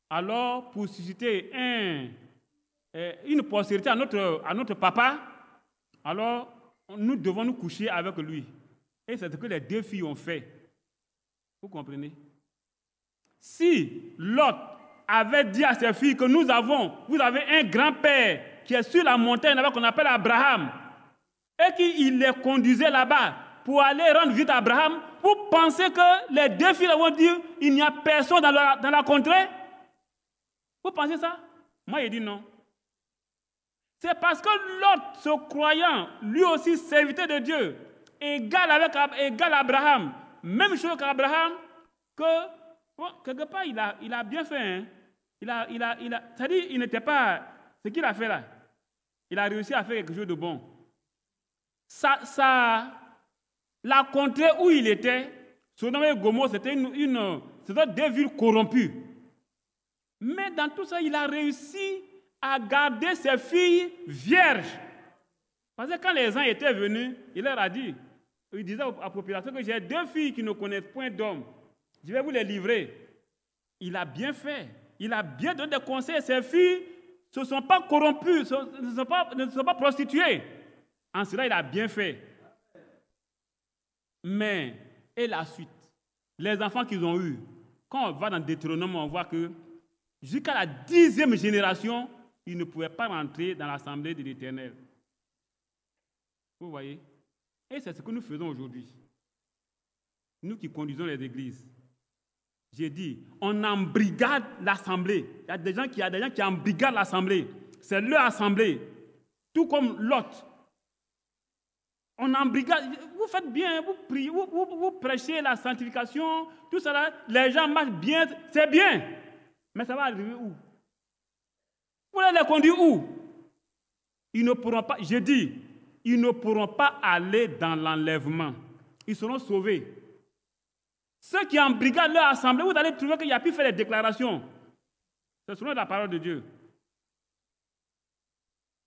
Alors, pour susciter une postérité à notre papa, alors nous devons nous coucher avec lui. Et c'est ce que les deux filles ont fait. Vous comprenez? Si Lot avait dit à ses filles que vous avez un grand-père qui est sur la montagne là-bas qu'on appelle Abraham, et qu'il les conduisait là-bas pour aller rendre visite à Abraham, vous pensez que les deux filles vont dire il n'y a personne dans la contrée? Vous pensez ça? Moi, il dit non. C'est parce que Lot, se croyant, lui aussi serviteur de Dieu, égal à Abraham, même chose qu'Abraham, que bon, quelque part il a bien fait. Hein? C'est-à-dire il n'était pas ce qu'il a fait là. Il a réussi à faire quelque chose de bon. La contrée où il était, Sodome et Gomorrhe, c'était deux villes corrompues. Mais dans tout ça, il a réussi à garder ses filles vierges. Parce que quand les gens étaient venus, il leur a dit, il disait à la population que j'ai deux filles qui ne connaissent point d'homme. Je vais vous les livrer. Il a bien fait. Il a bien donné des conseils. Ses filles ne se sont pas corrompues, ne se sont pas prostituées. En cela, il a bien fait. Mais, et la suite, les enfants qu'ils ont eus, quand on va dans Deutéronome, on voit que jusqu'à la 10e génération, ils ne pouvaient pas rentrer dans l'assemblée de l'Éternel. Vous voyez? Et c'est ce que nous faisons aujourd'hui. Nous qui conduisons les églises. J'ai dit, on embrigade l'assemblée. Il y a des gens qui embrigadent l'assemblée. C'est leur assemblée. Tout comme Lot. On embrigade. Vous faites bien, vous priez, vous prêchez la sanctification, tout ça là. Les gens marchent bien, c'est bien. Mais ça va arriver où? Vous allez les conduire où? Ils ne pourront pas, j'ai dit, ils ne pourront pas aller dans l'enlèvement. Ils seront sauvés. Ceux qui embrigadent leur assemblée, vous allez trouver qu'il n'y a plus fait les déclarations. C'est selon la parole de Dieu.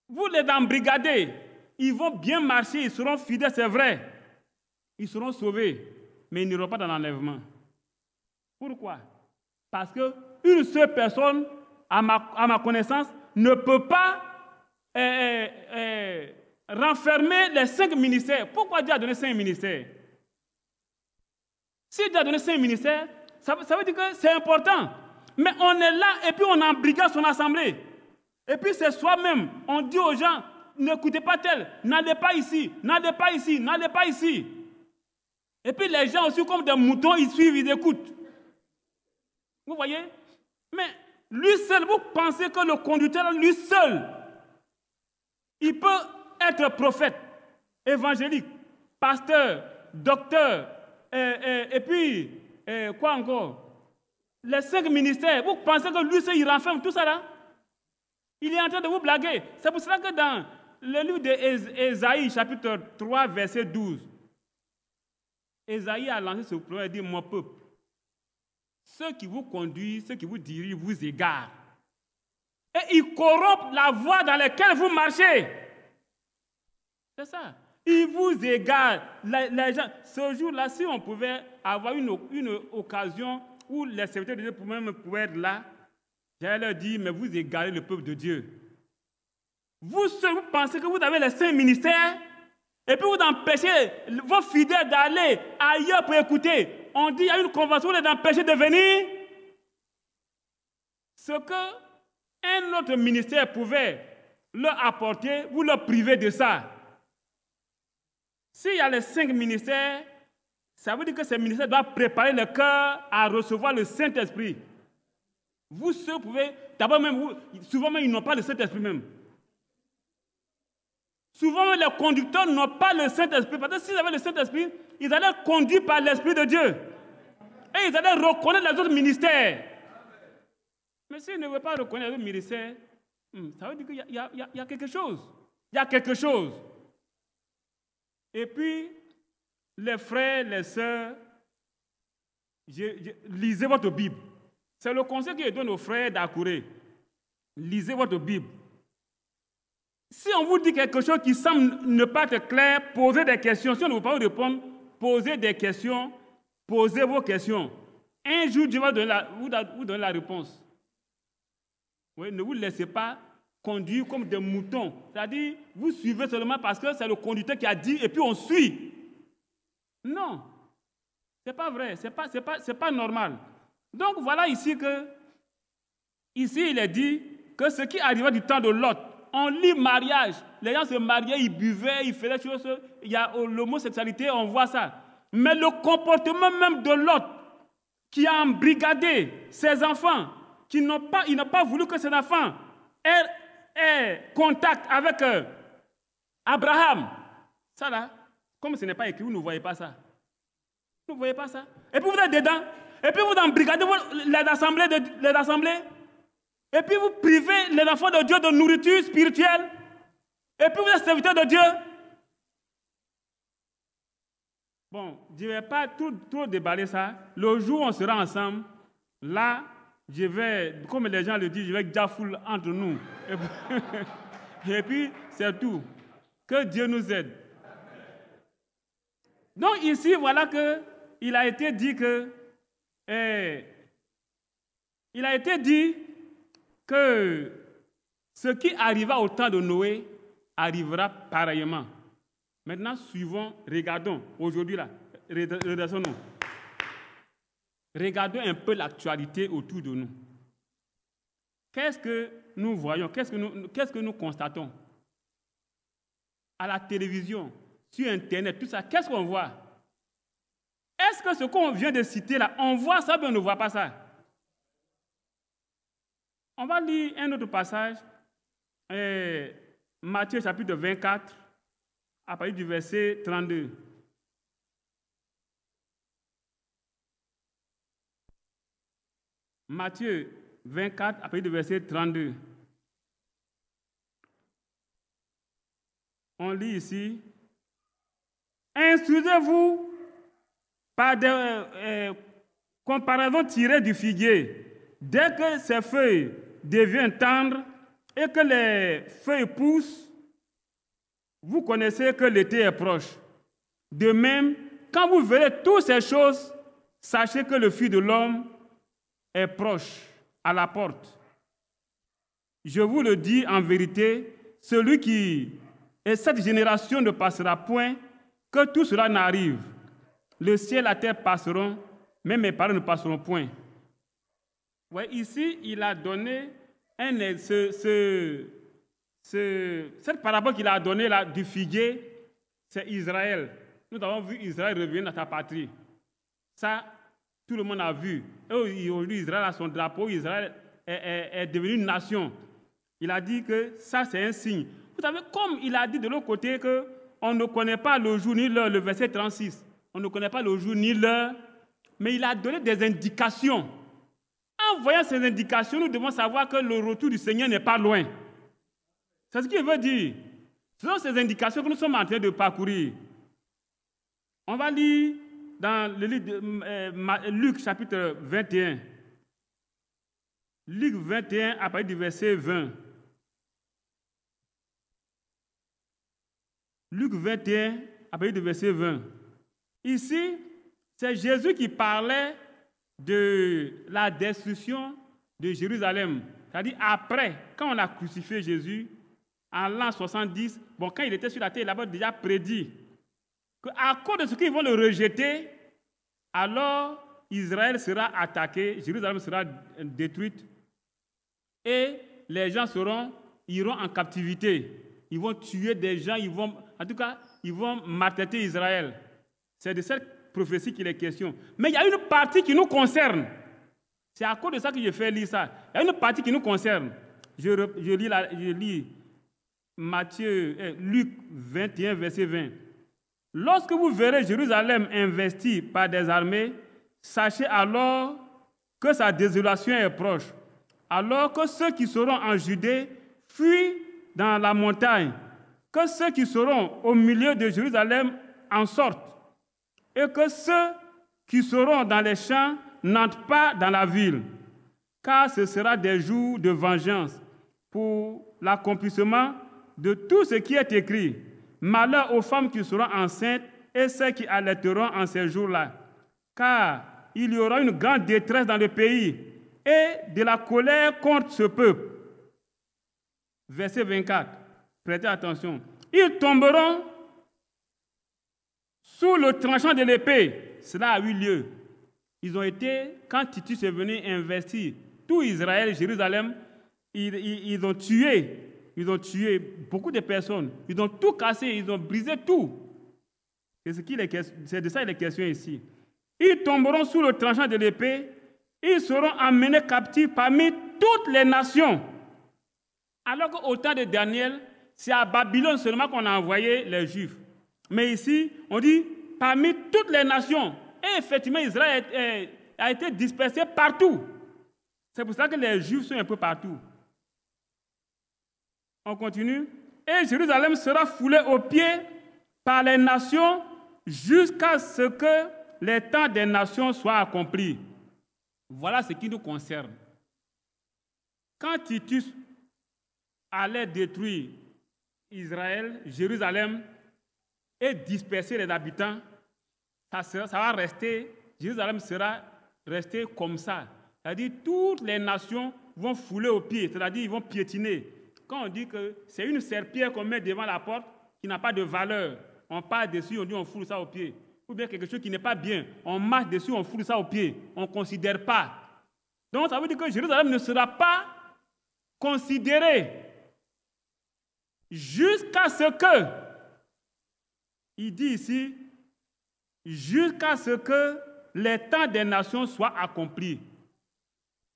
Vous les embrigadez, ils vont bien marcher, ils seront fidèles, c'est vrai. Ils seront sauvés, mais ils n'iront pas dans l'enlèvement. Pourquoi? Parce qu'une seule personne, à ma connaissance, ne peut pas renfermer les 5 ministères. Pourquoi Dieu a donné 5 ministères? Si Dieu a donné 5 ministères, ça veut dire que c'est important. Mais on est là et puis on embrigade son assemblée. Et puis c'est soi-même. On dit aux gens, n'écoutez pas tel, n'allez pas ici, n'allez pas ici, n'allez pas ici. Et puis les gens aussi comme des moutons, ils suivent, ils écoutent. Vous voyez? Mais lui seul, vous pensez que le conducteur, lui seul, il peut être prophète, évangélique, pasteur, docteur, et puis, quoi encore? Les 5 ministères, vous pensez que lui seul, il renferme tout ça là? Il est en train de vous blaguer. C'est pour cela que dans le livre d'Ésaïe, chapitre 3, verset 12, Ésaïe a lancé ce problème et dit, mon peuple, ceux qui vous conduisent, ceux qui vous dirigent, vous égarent. Et ils corrompent la voie dans laquelle vous marchez. C'est ça. Ils vous égarent. Les gens, ce jour-là, si on pouvait avoir une occasion où les serviteurs de Dieu pouvaient être là, j'allais leur dire, mais vous égarez le peuple de Dieu. Vous pensez que vous avez les 5 ministères et puis vous empêchez vos fidèles d'aller ailleurs pour écouter. On dit, il y a une convention, vous les empêchez de venir. Ce qu'un autre ministère pouvait leur apporter, vous leur privez de ça. S'il y a les 5 ministères, ça veut dire que ces ministères doivent préparer le cœur à recevoir le Saint-Esprit. Vous seuls pouvez, d'abord même, souvent même, ils n'ont pas le Saint-Esprit même. Souvent, les conducteurs n'ont pas le Saint-Esprit. Parce que s'ils avaient le Saint-Esprit, ils allaient être conduits par l'Esprit de Dieu. Et ils allaient reconnaître les autres ministères. Mais s'ils ne veulent pas reconnaître les autres ministères, ça veut dire qu'il y a quelque chose. Il y a quelque chose. Et puis, les frères, les sœurs, lisez votre Bible. C'est le conseil que je donne aux frères d'Akouré. Lisez votre Bible. Si on vous dit quelque chose qui semble ne pas être clair, posez des questions. Si on ne veut pas vous répondre, posez des questions, posez vos questions. Un jour, Dieu va vous donner la réponse. Oui, ne vous laissez pas conduire comme des moutons. C'est-à-dire, vous suivez seulement parce que c'est le conducteur qui a dit et puis on suit. Non, ce n'est pas vrai, ce n'est pas normal. Donc voilà ici que, ici il est dit que ce qui arriva du temps de Lot, on lit mariage, les gens se mariaient, ils buvaient, ils faisaient des choses, il y a l'homosexualité, on voit ça. Mais le comportement même de Lot, qui a embrigadé ses enfants, il n'a pas voulu que ses enfants aient contact avec Abraham. Ça là, comme ce n'est pas écrit, vous ne voyez pas ça. Vous ne voyez pas ça. Et puis vous êtes dedans, et puis vous embrigadez les assemblées. Et puis vous privez les enfants de Dieu de nourriture spirituelle. Et puis vous êtes serviteurs de Dieu. Bon, je ne vais pas trop déballer ça. Le jour où on sera ensemble, là, je vais, comme les gens le disent, je vais gafoule entre nous. Et puis c'est tout. Que Dieu nous aide. Donc ici, voilà qu'il a été dit que... il a été dit que ce qui arriva au temps de Noé arrivera pareillement. Maintenant, suivons, regardons, aujourd'hui là, redressons-nous. Regardons un peu l'actualité autour de nous. Qu'est-ce que nous voyons, qu'est-ce que nous constatons? À la télévision, sur Internet, tout ça, qu'est-ce qu'on voit? Est-ce que ce qu'on vient de citer là, on voit ça ou on ne voit pas ça? On va lire un autre passage, Matthieu chapitre 24, à partir du verset 32. Matthieu 24, à partir du verset 32. On lit ici, « Instruisez-vous par des comparaisons tirées du figuier. Dès que ses feuilles deviennent tendres et que les feuilles poussent, vous connaissez que l'été est proche. De même, quand vous verrez toutes ces choses, sachez que le Fils de l'homme est proche, à la porte. Je vous le dis en vérité, celui qui est cette génération ne passera point, que tout cela n'arrive. Le ciel et la terre passeront, mais mes paroles ne passeront point. » Ouais, ici, il a donné cette parabole qu'il a donnée là, du figuier, c'est Israël. Nous avons vu Israël revenir dans sa patrie. Ça, tout le monde a vu. Et aujourd'hui, Israël a son drapeau, Israël est devenu une nation. Il a dit que ça, c'est un signe. Vous savez, comme il a dit de l'autre côté qu'on ne connaît pas le jour ni l'heure, le verset 36, on ne connaît pas le jour ni l'heure, mais il a donné des indications. En voyant ces indications, nous devons savoir que le retour du Seigneur n'est pas loin. C'est ce qu'il veut dire. Ce sont ces indications que nous sommes en train de parcourir. On va lire dans le livre de Luc, chapitre 21. Luc 21, à partir du verset 20. Luc 21, à partir du verset 20. Ici, c'est Jésus qui parlait de la destruction de Jérusalem. C'est-à-dire après, quand on a crucifié Jésus, en l'an 70, quand il était sur la terre, il avait déjà prédit qu'à cause de ce qu'ils vont le rejeter, alors Israël sera attaqué, Jérusalem sera détruite, et les gens iront en captivité. Ils vont tuer des gens, ils vont maltraiter Israël. C'est de cette prophétie qu'il est question. Mais il y a une partie qui nous concerne. C'est à cause de ça que je fais lire ça. Il y a une partie qui nous concerne. Je lis Luc 21, verset 20. Lorsque vous verrez Jérusalem investie par des armées, sachez alors que sa désolation est proche. Alors que ceux qui seront en Judée fuient dans la montagne, que ceux qui seront au milieu de Jérusalem en sortent, et que ceux qui seront dans les champs n'entrent pas dans la ville, car ce sera des jours de vengeance pour l'accomplissement de tout ce qui est écrit. Malheur aux femmes qui seront enceintes et celles qui allaiteront en ces jours-là, car il y aura une grande détresse dans le pays et de la colère contre ce peuple. Verset 24, prêtez attention. Ils tomberont sous le tranchant de l'épée. Cela a eu lieu. Ils ont été, quand Titus est venu investir tout Israël, Jérusalem, ils ont tué beaucoup de personnes. Ils ont tout cassé, ils ont brisé tout. C'est de ça qu'il est question ici. Ils tomberont sous le tranchant de l'épée. Ils seront emmenés captifs parmi toutes les nations. Alors qu'au temps de Daniel, c'est à Babylone seulement qu'on a envoyé les Juifs. Mais ici, on dit parmi toutes les nations. Et effectivement, Israël a été dispersé partout. C'est pour ça que les Juifs sont un peu partout. On continue. Et Jérusalem sera foulée aux pieds par les nations jusqu'à ce que les temps des nations soient accomplis. Voilà ce qui nous concerne. Quand Titus allait détruire Israël, Jérusalem, et disperser les habitants, ça va rester, Jérusalem sera resté comme ça. C'est-à-dire toutes les nations vont fouler aux pieds, c'est-à-dire ils vont piétiner. Quand on dit que c'est une serpillère qu'on met devant la porte qui n'a pas de valeur, on passe dessus, on dit on foule ça aux pieds. Ou bien quelque chose qui n'est pas bien, on marche dessus, on foule ça aux pieds, on ne considère pas. Donc ça veut dire que Jérusalem ne sera pas considéré jusqu'à ce que, il dit ici, jusqu'à ce que les temps des nations soient accomplis.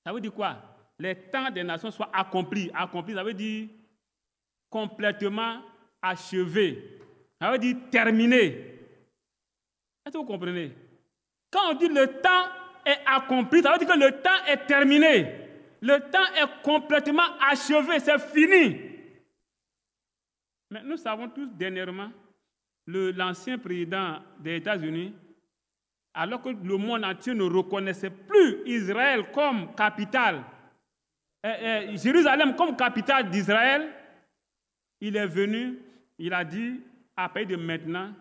Ça veut dire quoi? Les temps des nations soient accomplis. Accomplis, ça veut dire complètement achevé. Ça veut dire terminé. Est-ce que vous comprenez? Quand on dit le temps est accompli, ça veut dire que le temps est terminé. Le temps est complètement achevé, c'est fini. Mais nous savons tous dernièrement, l'ancien président des États-Unis, alors que le monde entier ne reconnaissait plus Israël comme capitale, Jérusalem comme capitale d'Israël, il est venu, il a dit, à partir de maintenant,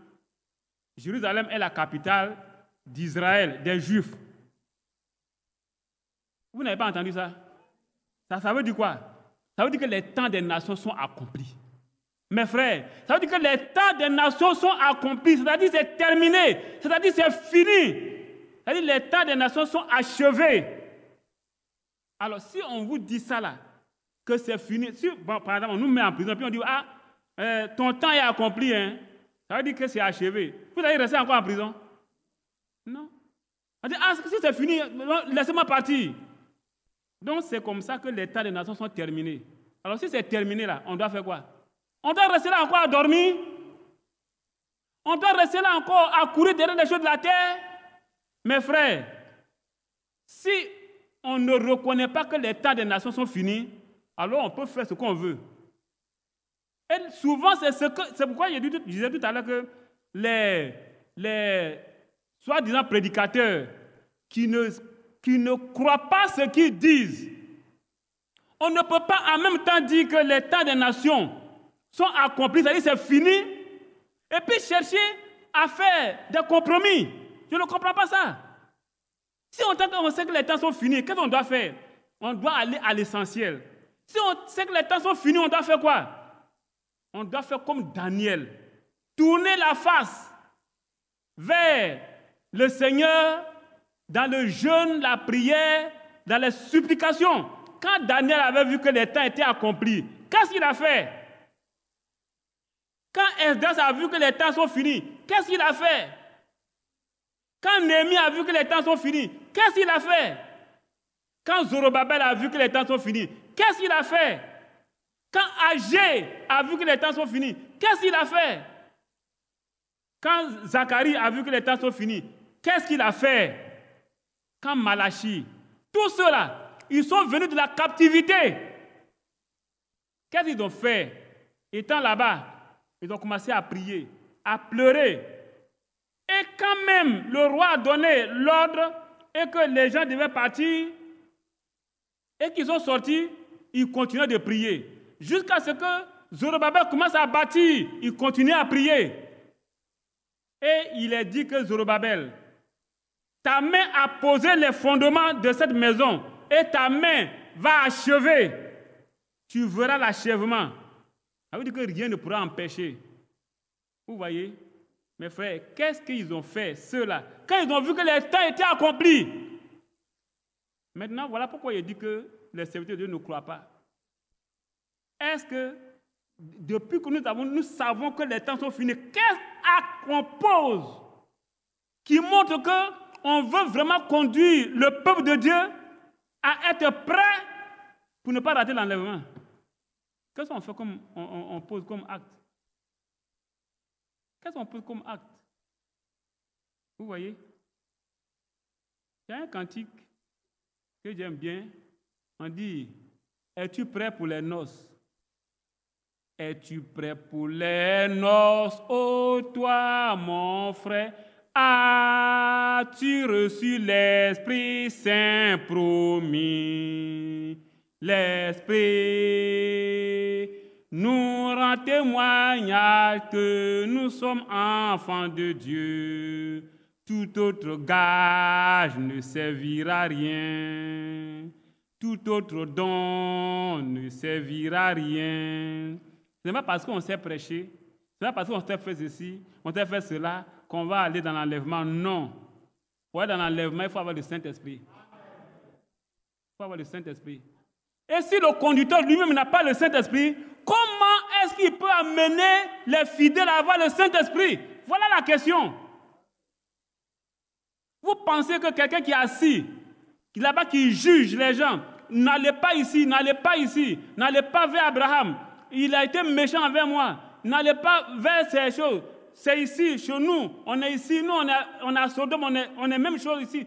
Jérusalem est la capitale d'Israël, des Juifs. Vous n'avez pas entendu ça? Ça veut dire quoi? Ça veut dire que les temps des nations sont accomplis. Mes frères, ça veut dire que les temps des nations sont accomplis, c'est-à-dire c'est terminé, c'est-à-dire c'est fini. C'est-à-dire les temps des nations sont achevés. Alors si on vous dit ça là, que c'est fini, si, par exemple on nous met en prison, puis on dit, ton temps est accompli, hein, ça veut dire que c'est achevé. Vous allez rester encore en prison? Non. On dit, si c'est fini, laissez-moi partir. Donc c'est comme ça que les temps des nations sont terminés. Alors si c'est terminé là, on doit faire quoi? On doit rester là encore à dormir? On doit rester là encore à courir derrière les choses de la terre? Mes frères, si on ne reconnaît pas que les temps des nations sont finis, alors on peut faire ce qu'on veut. Et souvent, c'est pourquoi je disais tout à l'heure que les soi-disant prédicateurs qui ne croient pas ce qu'ils disent, on ne peut pas en même temps dire que les temps des nations sont accomplis, c'est-à-dire c'est fini, et puis chercher à faire des compromis. Je ne comprends pas ça. Si on sait que les temps sont finis, qu'est-ce qu'on doit faire? On doit aller à l'essentiel. Si on sait que les temps sont finis, on doit faire quoi? On doit faire comme Daniel. Tourner la face vers le Seigneur dans le jeûne, la prière, dans les supplications. Quand Daniel avait vu que les temps étaient accomplis, qu'est-ce qu'il a fait? Quand Esdras a vu que les temps sont finis, qu'est-ce qu'il a fait? Quand Néhémie a vu que les temps sont finis, qu'est-ce qu'il a fait? Quand Zorobabel a vu que les temps sont finis, qu'est-ce qu'il a fait? Quand Agé a vu que les temps sont finis, qu'est-ce qu'il a fait? Quand Zacharie a vu que les temps sont finis, qu'est-ce qu'il a fait? Quand Malachie, tous ceux-là, ils sont venus de la captivité. Qu'est-ce qu'ils ont fait? Étant là-bas, ils ont commencé à prier, à pleurer. Et quand même le roi a donné l'ordre et que les gens devaient partir et qu'ils sont sortis, ils continuaient de prier. Jusqu'à ce que Zorobabel commence à bâtir, ils continuaient à prier. Et il est dit que Zorobabel, ta main a posé les fondements de cette maison et ta main va achever. Tu verras l'achèvement. Ça veut dire que rien ne pourra empêcher. Vous voyez? Mes frères, qu'est-ce qu'ils ont fait, ceux-là, quand ils ont vu que les temps étaient accomplis? Maintenant, voilà pourquoi il dit que les serviteurs de Dieu ne croient pas. Est-ce que, depuis que nous savons que les temps sont finis, quel acte on pose qui montre qu'on veut vraiment conduire le peuple de Dieu à être prêt pour ne pas rater l'enlèvement? Qu'est-ce qu'on fait comme on pose comme acte? Qu'est-ce qu'on pose comme acte? Vous voyez? Il y a un cantique que j'aime bien. On dit, es-tu prêt pour les noces? Es-tu prêt pour les noces, ô toi, mon frère? As-tu reçu l'Esprit Saint promis? L'Esprit nous rend témoignage que nous sommes enfants de Dieu. Tout autre gage ne servira à rien. Tout autre don ne servira à rien. Ce n'est pas parce qu'on sait prêcher, ce n'est pas parce qu'on sait faire ceci, on sait faire cela, qu'on va aller dans l'enlèvement. Non. Pour aller dans l'enlèvement, il faut avoir le Saint-Esprit. Il faut avoir le Saint-Esprit. Et si le conducteur lui-même n'a pas le Saint-Esprit, comment est-ce qu'il peut amener les fidèles à avoir le Saint-Esprit? Voilà la question. Vous pensez que quelqu'un qui est assis, là-bas qui juge les gens, n'allez pas ici, n'allez pas ici, n'allez pas vers Abraham, il a été méchant envers moi, n'allez pas vers ces choses, c'est ici, chez nous, on est ici, nous on est à Sodome, on est même chose ici,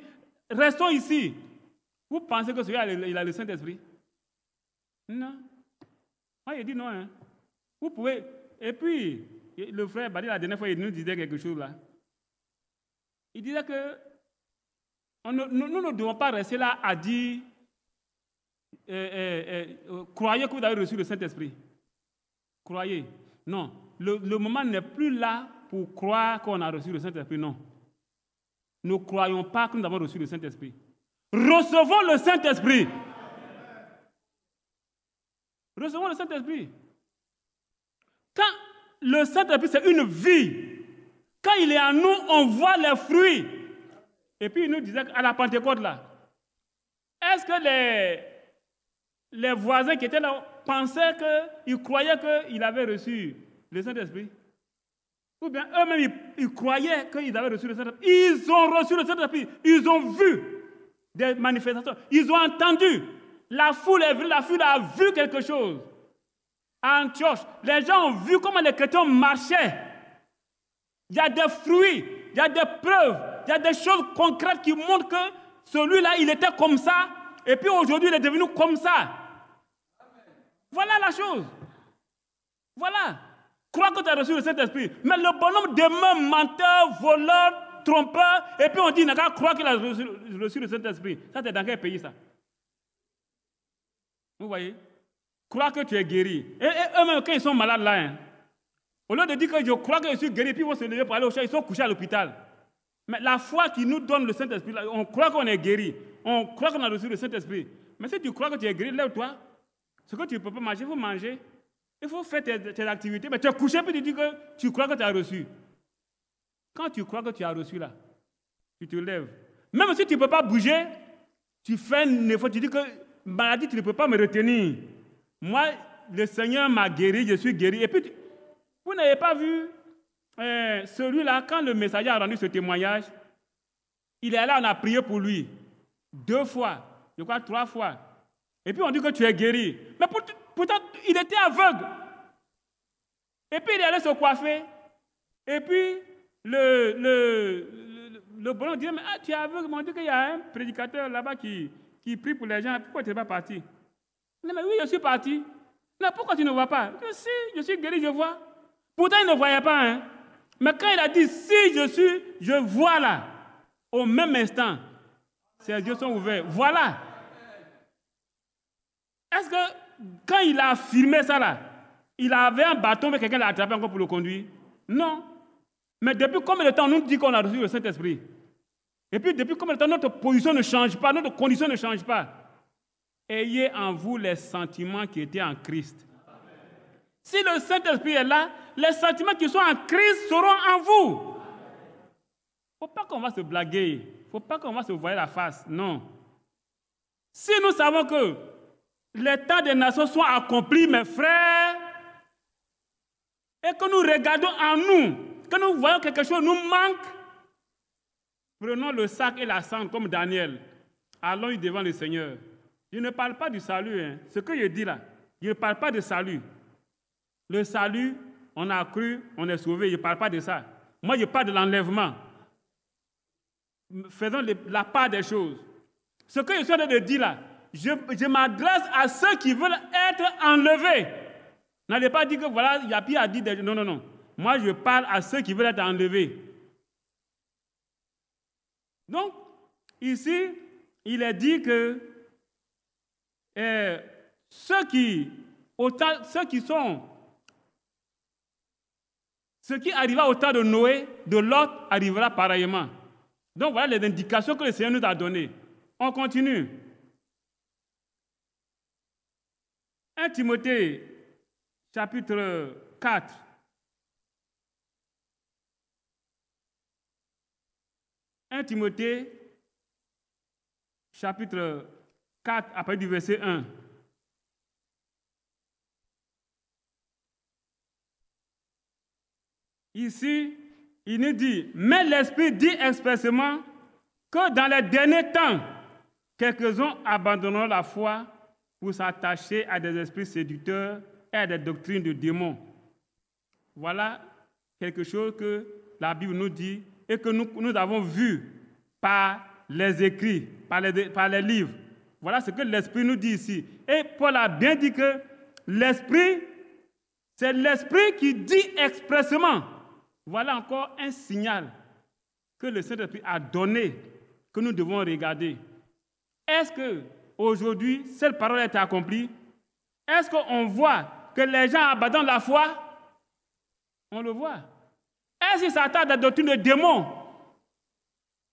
restons ici. Vous pensez que celui-là, il a le Saint-Esprit? Non. Moi, il dit non. Hein. Vous pouvez. Et puis, le frère Badi, la dernière fois, il nous disait quelque chose là. Il disait que nous ne devons pas rester là à dire croyez que vous avez reçu le Saint-Esprit. Croyez. Non. Le moment n'est plus là pour croire qu'on a reçu le Saint-Esprit. Non. Ne croyons pas que nous avons reçu le Saint-Esprit. Recevons le Saint-Esprit. Recevons le Saint-Esprit. Quand le Saint-Esprit, c'est une vie. Quand il est en nous, on voit les fruits. Et puis il nous disait à la Pentecôte là, est-ce que les voisins qui étaient là pensaient qu'ils croyaient qu'ils avaient reçu le Saint-Esprit? Ou bien eux-mêmes, ils croyaient qu'ils avaient reçu le Saint-Esprit. Ils ont reçu le Saint-Esprit. Ils ont vu des manifestations. Ils ont entendu. La foule est venue, la foule a vu quelque chose. À Antioche, les gens ont vu comment les chrétiens marchaient. Il y a des fruits, il y a des preuves, il y a des choses concrètes qui montrent que celui-là, il était comme ça, et puis aujourd'hui, il est devenu comme ça. Voilà la chose. Voilà. Crois que tu as reçu le Saint-Esprit. Mais le bonhomme demeure menteur, voleur, trompeur, et puis on dit, il n'a qu'à croire qu'il a reçu le Saint-Esprit. Ça, c'est dans quel pays, ça? Vous voyez? Croire que tu es guéri. Et eux-mêmes, quand ils sont malades là, hein, au lieu de dire que je crois que je suis guéri, puis ils vont se lever pour aller au champ, ils sont couchés à l'hôpital. Mais la foi qui nous donne le Saint-Esprit, on croit qu'on est guéri. On croit qu'on a reçu le Saint-Esprit. Mais si tu crois que tu es guéri, lève-toi. Ce que tu ne peux pas manger, il faut manger. Il faut faire tes activités. Mais tu es couché, puis tu dis que tu crois que tu as reçu. Quand tu crois que tu as reçu là, tu te lèves. Même si tu ne peux pas bouger, tu fais un effort, tu dis que maladie, tu ne peux pas me retenir. Moi, le Seigneur m'a guéri, je suis guéri. Et puis, vous n'avez pas vu celui-là, quand le messager a rendu ce témoignage, il est là, on a prié pour lui. 2 fois, je crois 3 fois. Et puis on dit que tu es guéri. Mais pourtant, il était aveugle. Et puis il est allé se coiffer. Et puis le bonhomme dit, mais tu es aveugle. Mais on dit qu'il y a un prédicateur là-bas qui prie pour les gens. Pourquoi tu n'es pas parti? Non, mais oui, je suis parti. Mais pourquoi tu ne vois pas? Je suis guéri, je vois. Pourtant, il ne voyait pas. Hein? Mais quand il a dit, si je vois là, au même instant, ses yeux sont ouverts. Voilà. Est-ce que quand il a affirmé ça là, il avait un bâton, mais quelqu'un l'a attrapé encore pour le conduire? Non. Mais depuis combien de temps on nous dit qu'on a reçu le Saint-Esprit? Et puis depuis combien de temps notre position ne change pas, notre condition ne change pas? Ayez en vous les sentiments qui étaient en Christ. Si le Saint-Esprit est là, les sentiments qui sont en Christ seront en vous. Il ne faut pas qu'on va se blaguer. Il ne faut pas qu'on va se voir la face. Non. Si nous savons que les temps des nations sont accomplis, mes frères, et que nous regardons en nous, que nous voyons quelque chose nous manque, prenons le sac et la cendre comme Daniel. Allons devant le Seigneur. Je ne parle pas du salut. Hein. Ce que je dis là, je ne parle pas de salut. Le salut, on a cru, on est sauvé. Je ne parle pas de ça. Moi, je parle de l'enlèvement. Faisons la part des choses. Ce que je suis en train de dire là, je m'adresse à ceux qui veulent être enlevés. N'allez pas dire que voilà, il y a Pierre à dire des... Non, non, non. Moi, je parle à ceux qui veulent être enlevés. Donc, ici, il est dit que ceux qui arriva au temps de Noé, de Lot, arrivera pareillement. Donc voilà les indications que le Seigneur nous a données. On continue. 1 Timothée, chapitre 4. « 1 Timothée, chapitre 4, après du verset 1. Ici, il nous dit, mais l'Esprit dit expressément que dans les derniers temps, quelques-uns abandonneront la foi pour s'attacher à des esprits séducteurs et à des doctrines de démons. Voilà quelque chose que la Bible nous dit et que nous avons vu par les écrits, par les livres. Voilà ce que l'Esprit nous dit ici. Et Paul a bien dit que l'Esprit, c'est l'Esprit qui dit expressément. Voilà encore un signal que le Saint-Esprit a donné, que nous devons regarder. Est-ce qu'aujourd'hui, cette parole est accomplie? Est-ce qu'on voit que les gens abandonnent la foi? On le voit. Est-ce qu'ils s'attardent à la doctrine de démons?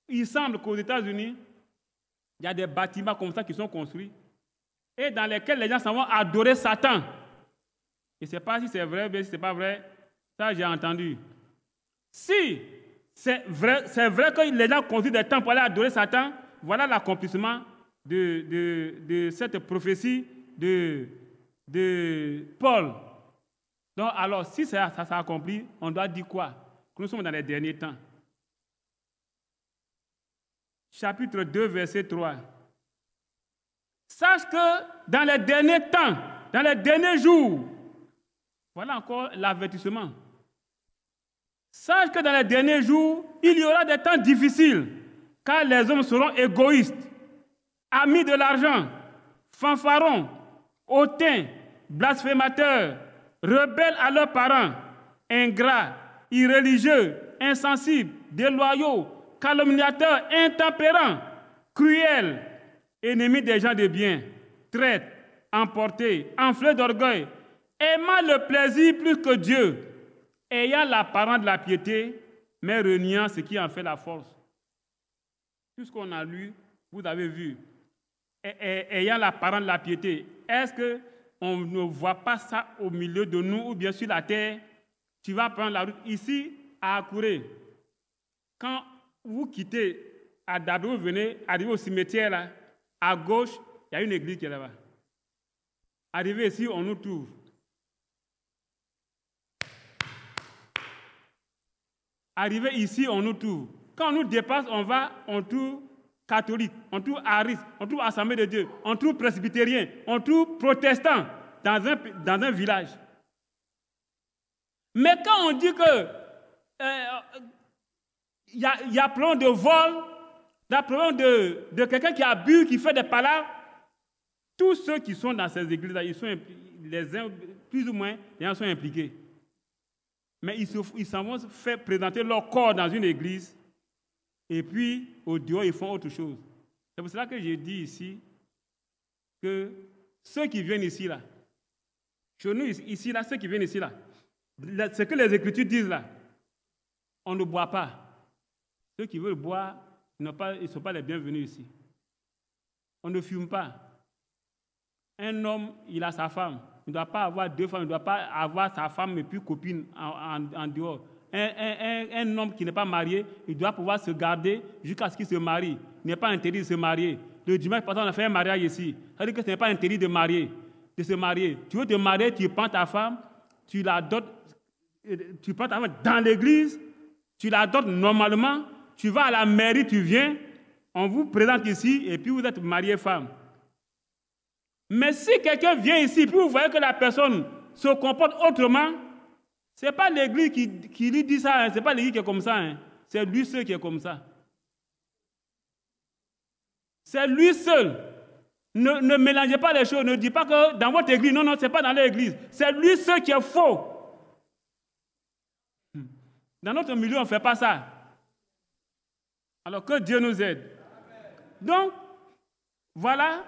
Il semble qu'aux États-Unis, il y a des bâtiments comme ça qui sont construits et dans lesquels les gens s'en vont adorer Satan. Je ne sais pas si c'est vrai ou si ce n'est pas vrai. Ça, j'ai entendu. Si c'est vrai que les gens construisent des temples pour aller adorer Satan, voilà l'accomplissement de cette prophétie de Paul. Donc, alors, si ça s'accomplit, on doit dire quoi? Que nous sommes dans les derniers temps. Chapitre 2, verset 3. Sache que dans les derniers temps, dans les derniers jours, voilà encore l'avertissement. Sache que dans les derniers jours, il y aura des temps difficiles, car les hommes seront égoïstes, amis de l'argent, fanfarons, hautains, blasphémateurs, rebelles à leurs parents, ingrats, irréligieux, insensibles, déloyaux, calomniateurs, intempérants, cruels, ennemis des gens de bien, traîtres, emportés, enflés d'orgueil, aimant le plaisir plus que Dieu, ayant l'apparence de la piété, mais reniant ce qui en fait la force. Tout ce qu'on a lu, vous avez vu. Ayant l'apparence de la piété, est-ce qu'on ne voit pas ça au milieu de nous ou bien sur la terre? Tu vas prendre la route ici à Akouré. Quand vous quittez à Dado, vous venez, arrivez au cimetière là, à gauche, il y a une église qui est là-bas. Arrivé ici, on nous trouve. Arrivé ici, on nous trouve. Quand on nous dépasse, on trouve catholique, on trouve ariste, on trouve Assemblée de Dieu, on trouve presbytérien, on trouve protestant dans un village. Mais quand on dit que il y a problème de vol, il y a problème de quelqu'un qui a bu, qui fait des palabres, tous ceux qui sont dans ces églises-là, ils sont les uns, plus ou moins, les uns sont impliqués. Mais ils s'en vont faire présenter leur corps dans une église. Et puis, au dehors, ils font autre chose. C'est pour cela que j'ai dit ici que ceux qui viennent ici, là, chez nous, ici, là, ceux qui viennent ici, là, ce que les Écritures disent, là, on ne boit pas. Ceux qui veulent boire, ils ne sont pas les bienvenus ici. On ne fume pas. Un homme, il a sa femme. Il ne doit pas avoir deux femmes, il ne doit pas avoir sa femme et puis copine en dehors. Un homme qui n'est pas marié, il doit pouvoir se garder jusqu'à ce qu'il se marie. Il n'est pas interdit de se marier. Le dimanche passé, on a fait un mariage ici. Ça veut dire que ce n'est pas interdit de se marier. Tu veux te marier, tu prends ta femme, tu la dotes, tu prends ta femme dans l'église, tu la dotes normalement, tu vas à la mairie, tu viens, on vous présente ici et puis vous êtes marié femme. Mais si quelqu'un vient ici, puis vous voyez que la personne se comporte autrement, ce n'est pas l'église qui lui dit ça, hein. Ce n'est pas l'église qui est comme ça, hein. C'est lui seul qui est comme ça. C'est lui seul. Ne mélangez pas les choses, ne dites pas que dans votre église, non, ce n'est pas dans l'église. C'est lui seul qui est faux. Dans notre milieu, on ne fait pas ça. Alors que Dieu nous aide. Donc, voilà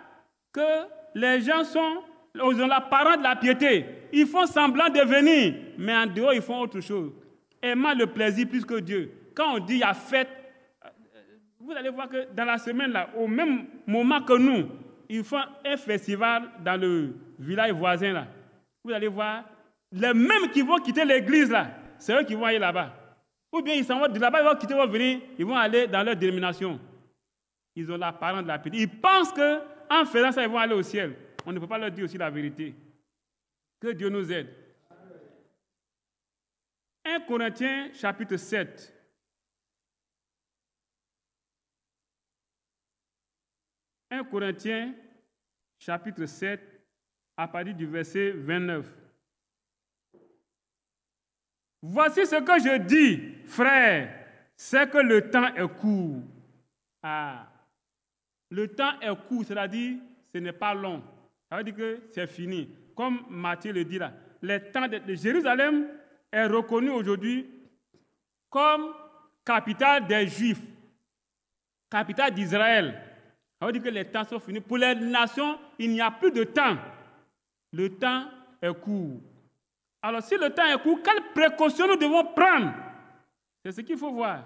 que les gens ont l'apparence de la piété. Ils font semblant de venir, mais en dehors, ils font autre chose. Aimant le plaisir plus que Dieu. Quand on dit il y a fête, vous allez voir que dans la semaine, là, au même moment que nous, ils font un festival dans le village voisin. Là. Vous allez voir, les mêmes qui vont quitter l'église, là, c'est eux qui vont aller là-bas. Ou bien ils s'en vont de là-bas, ils vont quitter, ils vont venir, ils vont aller dans leur dénomination. Ils ont l'apparence de la piété. Ils pensent qu'en faisant ça, ils vont aller au ciel. On ne peut pas leur dire aussi la vérité. Que Dieu nous aide. 1 Corinthiens, chapitre 7. « 1 Corinthiens, chapitre 7, à partir du verset 29. « Voici ce que je dis, frères, c'est que le temps est court. » Ah, le temps est court, c'est-à-dire ce n'est pas long. Ça veut dire que c'est fini. Comme Matthieu le dit là, le temps de Jérusalem est reconnu aujourd'hui comme capitale des Juifs, capitale d'Israël. Ça veut dire que les temps sont finis. Pour les nations, il n'y a plus de temps. Le temps est court. Alors, si le temps est court, quelles précautions nous devons prendre? C'est ce qu'il faut voir.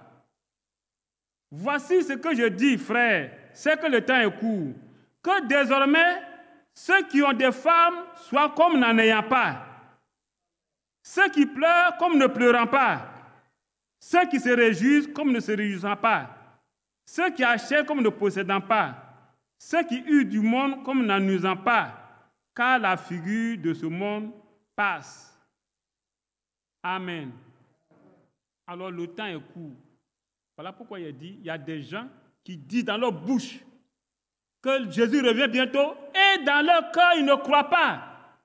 Voici ce que je dis, frères, c'est que le temps est court. Que désormais, ceux qui ont des femmes soient comme n'en ayant pas. Ceux qui pleurent comme ne pleurant pas. Ceux qui se réjouissent comme ne se réjouissant pas. Ceux qui achètent comme ne possédant pas. Ceux qui usent du monde comme n'en usant pas. Car la figure de ce monde passe. Amen. Alors le temps est court. Voilà pourquoi il a dit, il y a des gens qui disent dans leur bouche que Jésus revient bientôt et dans leur cœur, ils ne croient pas.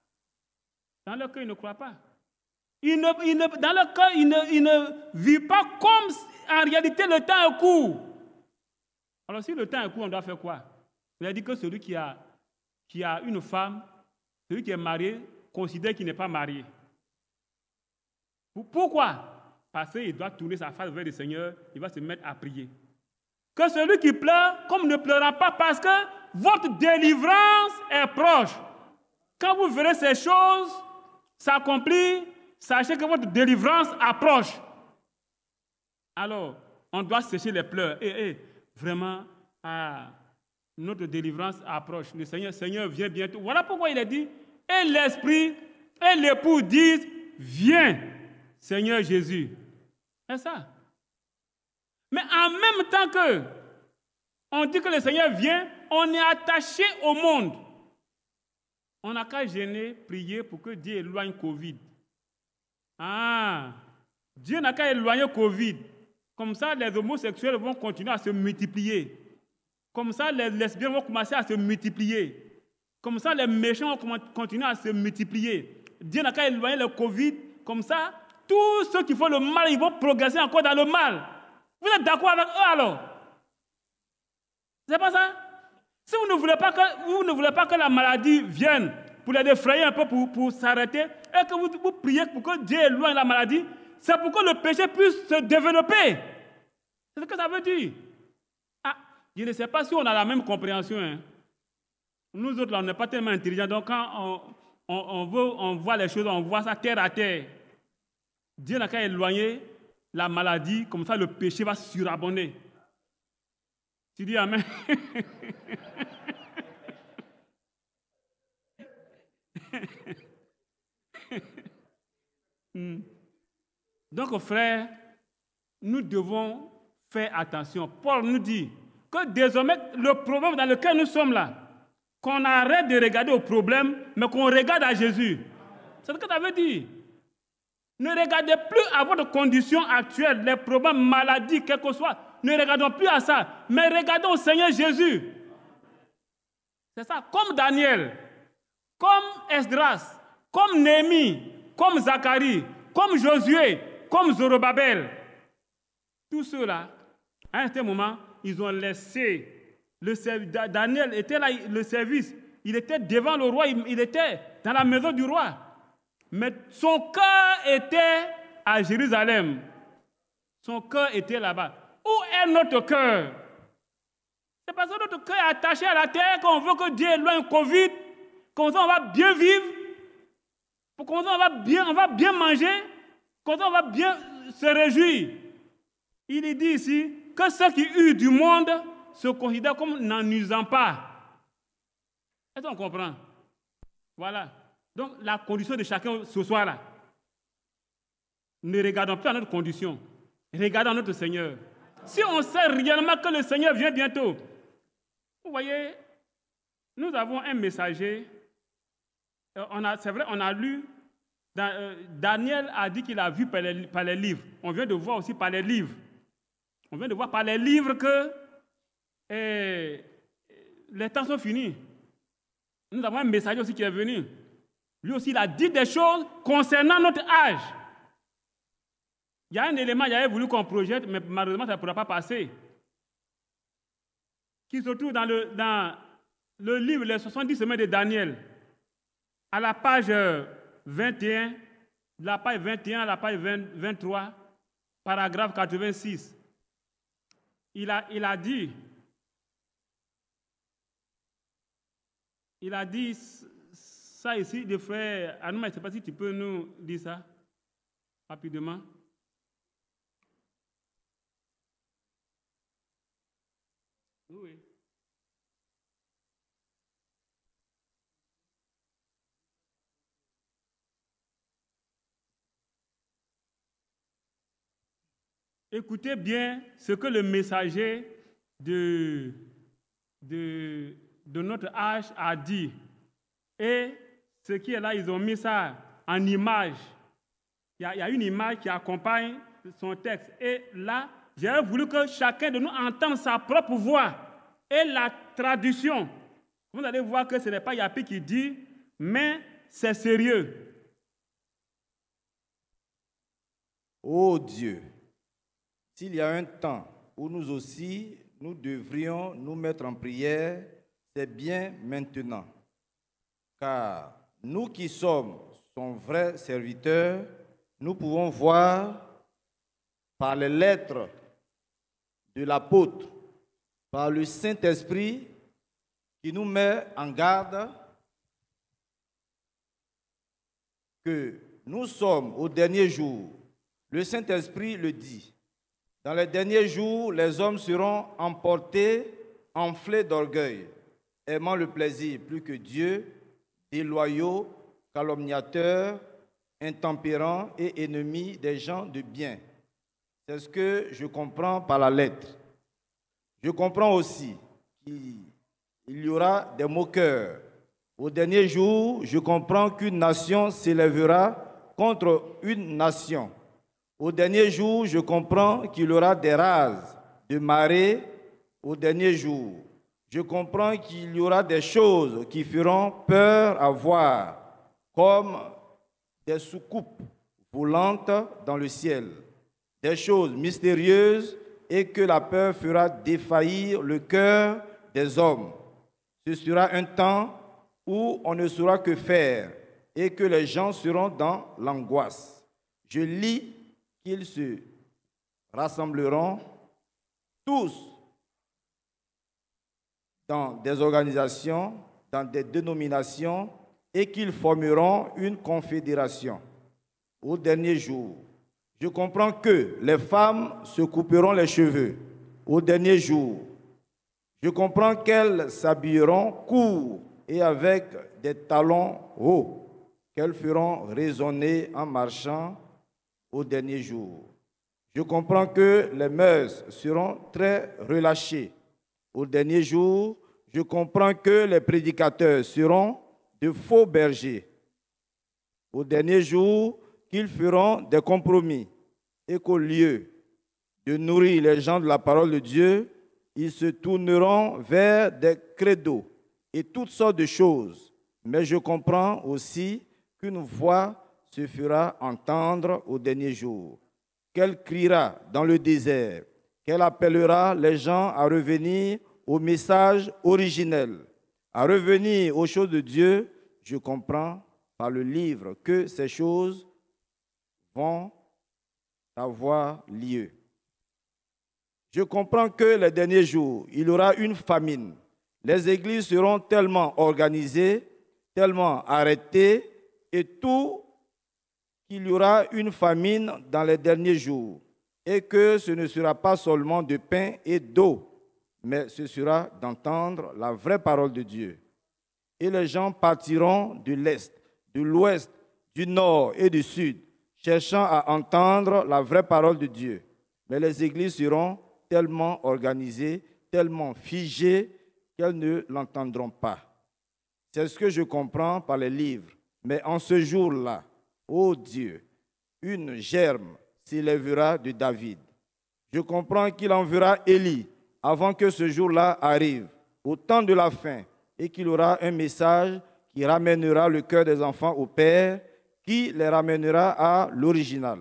Dans leur cœur, ils ne croient pas. Dans leur cœur, ils ne vivent pas comme en réalité le temps est court. Alors si le temps est court, on doit faire quoi? Il a dit que celui qui a une femme, celui qui est marié, considère qu'il n'est pas marié. Pourquoi? Parce qu'il doit tourner sa face vers le Seigneur, il va se mettre à prier. Que celui qui pleure, comme ne pleurant pas, parce que votre délivrance est proche. Quand vous verrez ces choses s'accomplir, sachez que votre délivrance approche. Alors, on doit sécher les pleurs. Vraiment, notre délivrance approche. Le Seigneur vient bientôt. Voilà pourquoi il a dit, et l'Esprit et l'époux disent, viens, Seigneur Jésus. C'est ça. Mais en même temps que on dit que le Seigneur vient, on est attaché au monde. On n'a qu'à gêner, prier pour que Dieu éloigne Covid. Dieu n'a qu'à éloigner Covid. Comme ça, les homosexuels vont continuer à se multiplier. Comme ça, les lesbiennes vont commencer à se multiplier. Comme ça, les méchants vont continuer à se multiplier. Dieu n'a qu'à éloigner le Covid. Comme ça, tous ceux qui font le mal, ils vont progresser encore dans le mal. Vous êtes d'accord avec eux alors? C'est pas ça? Si vous ne voulez pas que la maladie vienne pour les effrayer un peu, pour s'arrêter, et que vous priez pour que Dieu éloigne la maladie, c'est pour que le péché puisse se développer. C'est ce que ça veut dire. Je ne sais pas si on a la même compréhension. Hein. Nous autres, là, on n'est pas tellement intelligents. Donc, quand on voit les choses, on voit ça terre à terre. Dieu n'a qu'à éloigner la maladie, comme ça le péché va surabonder. Tu dis Amen. Donc, frères, nous devons faire attention. Paul nous dit que désormais, le problème dans lequel nous sommes là, qu'on arrête de regarder au problème, mais qu'on regarde à Jésus. C'est ce que ça veut dire. Ne regardez plus à votre condition actuelle, les problèmes, maladies, quel que soit. Ne regardons plus à ça, mais regardons au Seigneur Jésus. C'est ça, comme Daniel, comme Esdras, comme Néhémie, comme Zacharie, comme Josué, comme Zorobabel. Tous ceux-là, à un certain moment, ils ont laissé le service. Daniel était là, le service. Il était devant le roi, il était dans la maison du roi. Mais son cœur était à Jérusalem. Son cœur était là-bas. Où est notre cœur? C'est parce que notre cœur est attaché à la terre qu'on veut que Dieu éloigne le Covid, comme ça on va bien vivre, comme ça on va bien manger, comme ça on va bien se réjouir. Il est dit ici que ceux qui usent du monde se considèrent comme n'en usant pas. Est-ce qu'on comprend? Voilà. Donc la condition de chacun ce soir-là. Ne regardons plus à notre condition. Regardons notre Seigneur. Si on sait réellement que le Seigneur vient bientôt, vous voyez, nous avons un messager. C'est vrai, on a lu, Daniel a dit qu'il a vu par les livres. On vient de voir aussi par les livres. On vient de voir par les livres que les temps sont finis. Nous avons un messager aussi qui est venu. Lui aussi, il a dit des choses concernant notre âge. Il y a un élément qu'il avait voulu qu'on projette, mais malheureusement, ça ne pourra pas passer. Qui se trouve dans le livre Les 70 semaines de Daniel, à la page 21, la page 21 à la page 23, paragraphe 86. Il a dit ça ici, le frère Anouma, je ne sais pas si tu peux nous dire ça rapidement. Oui. Écoutez bien ce que le messager de notre âge a dit. Et ce qui est là, ils ont mis ça en image. Il y a une image qui accompagne son texte. Et là, j'ai voulu que chacun de nous entende sa propre voix et la traduction. Vous allez voir que ce n'est pas Yapi qui dit, mais c'est sérieux. Ô Dieu, s'il y a un temps où nous aussi, nous devrions nous mettre en prière, c'est bien maintenant. Car nous qui sommes son vrai serviteur, nous pouvons voir par les lettres de l'apôtre, par le Saint-Esprit qui nous met en garde que nous sommes au dernier jour. Le Saint-Esprit le dit. Dans les derniers jours, les hommes seront emportés, enflés d'orgueil, aimant le plaisir plus que Dieu, déloyaux, calomniateurs, intempérants et ennemis des gens de bien. C'est ce que je comprends par la lettre. Je comprends aussi qu'il y aura des moqueurs. Au dernier jour, je comprends qu'une nation s'élèvera contre une nation. Au dernier jour, je comprends qu'il y aura des rases de marées au dernier jour. Je comprends qu'il y aura des choses qui feront peur à voir, comme des soucoupes volantes dans le ciel, des choses mystérieuses et que la peur fera défaillir le cœur des hommes. Ce sera un temps où on ne saura que faire et que les gens seront dans l'angoisse. Je lis qu'ils se rassembleront tous dans des organisations, dans des dénominations, et qu'ils formeront une confédération. Au dernier jour, je comprends que les femmes se couperont les cheveux. Au dernier jour, je comprends qu'elles s'habilleront court et avec des talons hauts, qu'elles feront résonner en marchant au dernier jour. Je comprends que les mœurs seront très relâchées. Au dernier jour, je comprends que les prédicateurs seront de faux bergers. Au dernier jour, qu'ils feront des compromis et qu'au lieu de nourrir les gens de la parole de Dieu, ils se tourneront vers des credos et toutes sortes de choses. Mais je comprends aussi qu'une voix se fera entendre au dernier jour, qu'elle criera dans le désert, qu'elle appellera les gens à revenir au message originel, à revenir aux choses de Dieu. Je comprends par le livre que ces choses vont avoir lieu. Je comprends que les derniers jours, il y aura une famine. Les églises seront tellement organisées, tellement arrêtées, et tout qu'il y aura une famine dans les derniers jours, et que ce ne sera pas seulement de pain et d'eau, mais ce sera d'entendre la vraie parole de Dieu. Et les gens partiront de l'Est, de l'Ouest, du Nord et du Sud, cherchant à entendre la vraie parole de Dieu. Mais les églises seront tellement organisées, tellement figées, qu'elles ne l'entendront pas. C'est ce que je comprends par les livres. Mais en ce jour-là, ô Dieu, une germe s'élèvera de David. Je comprends qu'il enverra Élie avant que ce jour-là arrive, au temps de la fin, et qu'il aura un message qui ramènera le cœur des enfants au Père, qui les ramènera à l'original,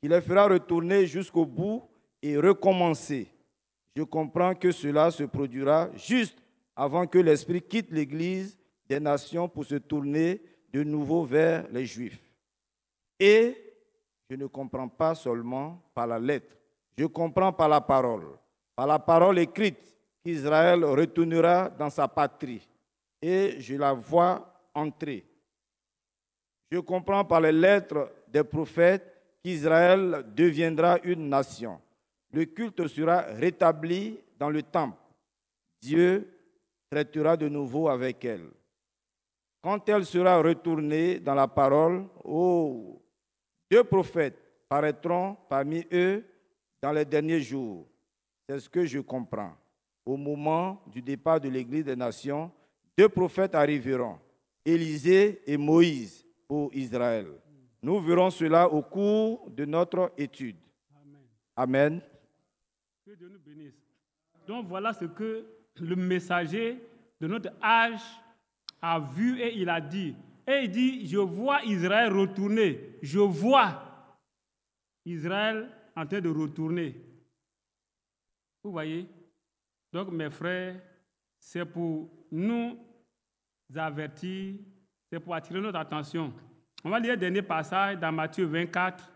qui les fera retourner jusqu'au bout et recommencer. Je comprends que cela se produira juste avant que l'Esprit quitte l'Église des nations pour se tourner de nouveau vers les Juifs. Et je ne comprends pas seulement par la lettre, je comprends par la parole écrite qu'Israël retournera dans sa patrie et je la vois entrer. Je comprends par les lettres des prophètes qu'Israël deviendra une nation. Le culte sera rétabli dans le temple. Dieu traitera de nouveau avec elle. Quand elle sera retournée dans la parole, deux prophètes paraîtront parmi eux dans les derniers jours. C'est ce que je comprends. Au moment du départ de l'Église des Nations, deux prophètes arriveront, Élisée et Moïse pour Israël. Nous verrons cela au cours de notre étude. Amen. Amen. Que Dieu nous bénisse. Donc voilà ce que le messager de notre âge a vu et il a dit. Et il dit, je vois Israël retourner. Je vois Israël en train de retourner. Vous voyez? Donc mes frères, c'est pour nous avertir, c'est pour attirer notre attention On va lire le dernier passage dans Matthieu 24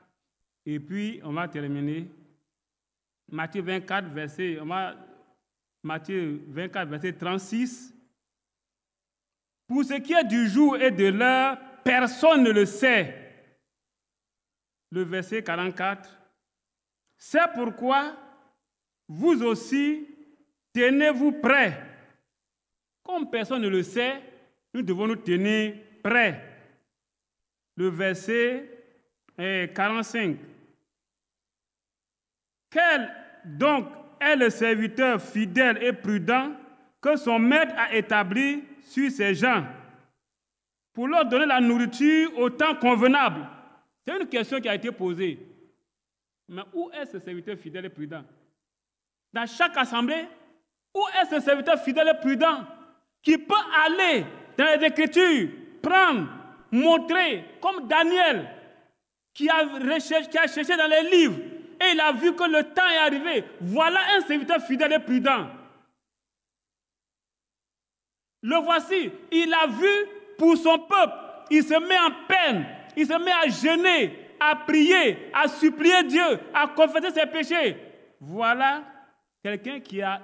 et puis on va terminer. Matthieu 24, verset 36. Pour ce qui est du jour et de l'heure, personne ne le sait. Le verset 44. C'est pourquoi vous aussi, tenez-vous prêts. Comme personne ne le sait, nous devons nous tenir prêts. Le verset 45. Quel donc est le serviteur fidèle et prudent que son maître a établi sur ses gens pour leur donner la nourriture au temps convenable? C'est une question qui a été posée. Mais où est ce serviteur fidèle et prudent? Dans chaque assemblée, où est ce serviteur fidèle et prudent qui peut aller dans les Écritures, prendre, montrer, comme Daniel, qui a cherché dans les livres, et il a vu que le temps est arrivé. Voilà un serviteur fidèle et prudent. Le voici, il a vu pour son peuple. Il se met en peine, il se met à jeûner, à prier, à supplier Dieu, à confesser ses péchés. Voilà quelqu'un qui a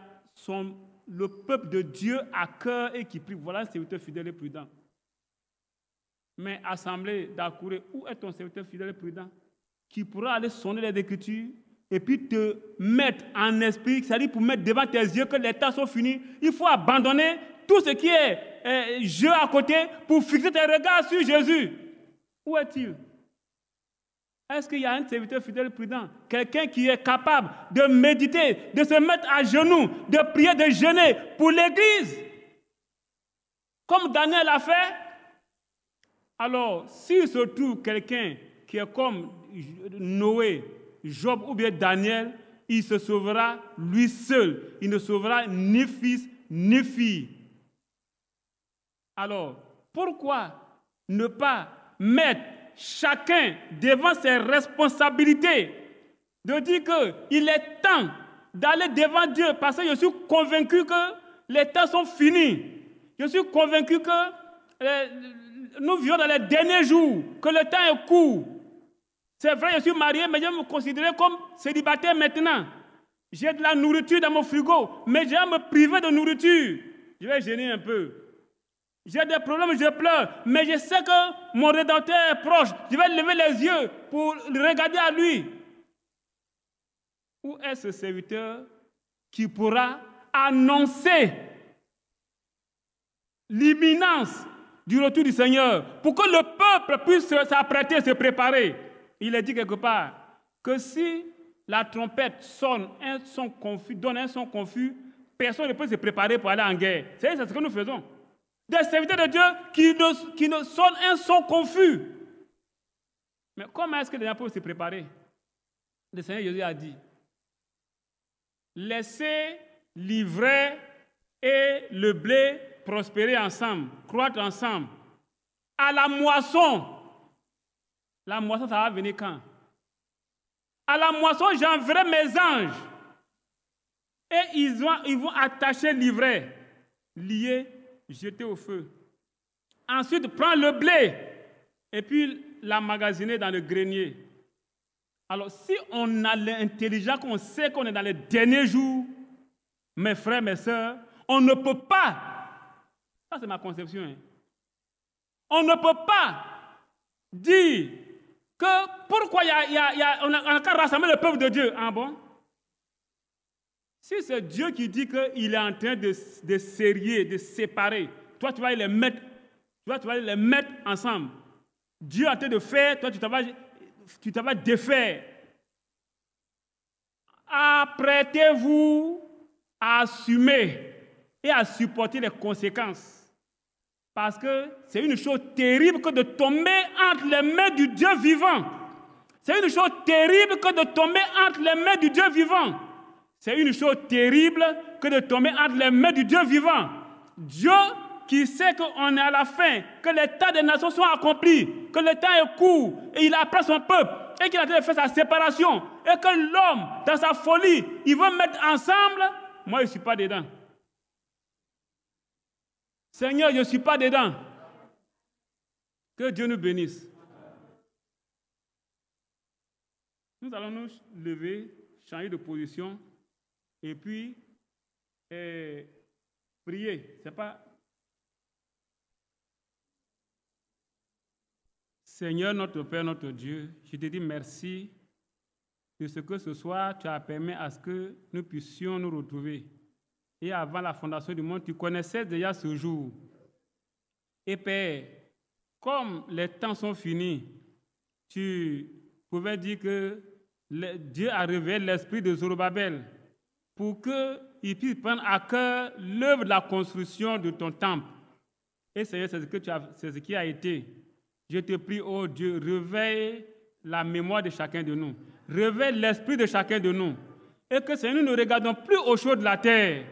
le peuple de Dieu à cœur et qui prie. Voilà un serviteur fidèle et prudent. Mais assemblée d'Akouré, où est ton serviteur fidèle et prudent qui pourra aller sonner les Écritures et puis te mettre en esprit, c'est-à-dire pour mettre devant tes yeux que les temps sont finis? Il faut abandonner tout ce qui est jeu à côté pour fixer tes regards sur Jésus. Où est-il? Est-ce qu'il y a un serviteur fidèle et prudent? Quelqu'un qui est capable de méditer, de se mettre à genoux, de prier, de jeûner pour l'Église, comme Daniel a fait? Alors, s'il se trouve quelqu'un qui est comme Noé, Job ou bien Daniel, il se sauvera lui seul. Il ne sauvera ni fils ni fille. Alors, pourquoi ne pas mettre chacun devant ses responsabilités, de dire qu'il est temps d'aller devant Dieu parce que je suis convaincu que les temps sont finis. Je suis convaincu que nous vivons dans les derniers jours, que le temps est court. C'est vrai, je suis marié, mais je me considère comme célibataire maintenant. J'ai de la nourriture dans mon frigo, mais je vais me priver de nourriture. Je vais gêner un peu. J'ai des problèmes, je pleure, mais je sais que mon Rédempteur est proche. Je vais lever les yeux pour regarder à lui. Où est ce serviteur qui pourra annoncer l'imminence du retour du Seigneur pour que le peuple puisse s'apprêter, se préparer? Il est dit quelque part que si la trompette sonne un son confus, donne un son confus, personne ne peut se préparer pour aller en guerre. C'est ce que nous faisons. Des serviteurs de Dieu qui ne sonnent un son confus. Mais comment est-ce que les gens peuvent se préparer? Le Seigneur Jésus a dit, laissez l'ivraie et le blé prospérer ensemble, croître ensemble. À la moisson, ça va venir quand? À la moisson, j'enverrai mes anges. Et ils vont attacher l'ivraie, lier, jeter au feu. Ensuite, prendre le blé et puis l'emmagasiner dans le grenier. Alors, si on a l'intelligence, qu'on sait qu'on est dans les derniers jours, mes frères, mes sœurs, on ne peut pas, ça c'est ma conception, hein, on ne peut pas dire que pourquoi on a qu'à rassembler le peuple de Dieu. Ah bon? Si c'est Dieu qui dit qu'il est en train de serrer, de séparer, toi tu vas les mettre, ensemble. Dieu est en train de faire, toi tu vas défaire. Apprêtez-vous à assumer et à supporter les conséquences. Parce que c'est une chose terrible que de tomber entre les mains du Dieu vivant. C'est une chose terrible que de tomber entre les mains du Dieu vivant. C'est une chose terrible que de tomber entre les mains du Dieu vivant. Dieu qui sait qu'on est à la fin, que les temps des nations sont accomplis, que le temps est court, et il appelle son peuple, et qu'il a fait sa séparation, et que l'homme, dans sa folie, il veut mettre ensemble. Moi, je ne suis pas dedans. Seigneur, je ne suis pas dedans. Que Dieu nous bénisse. Nous allons nous lever, changer de position et puis prier. C'est pas... Seigneur, notre Père, notre Dieu, je te dis merci de ce que ce soir, tu as permis à ce que nous puissions nous retrouver. Et avant la fondation du monde, tu connaissais déjà ce jour. Et Père, comme les temps sont finis, tu pouvais dire que Dieu a révélé l'esprit de Zorobabel pour qu'il puisse prendre à cœur l'œuvre de la construction de ton temple. Et Seigneur, c'est ce qui a été. Je te prie, oh Dieu, réveille la mémoire de chacun de nous. Réveille l'esprit de chacun de nous. Et que, Seigneur, nous ne regardons plus aux choses de la terre,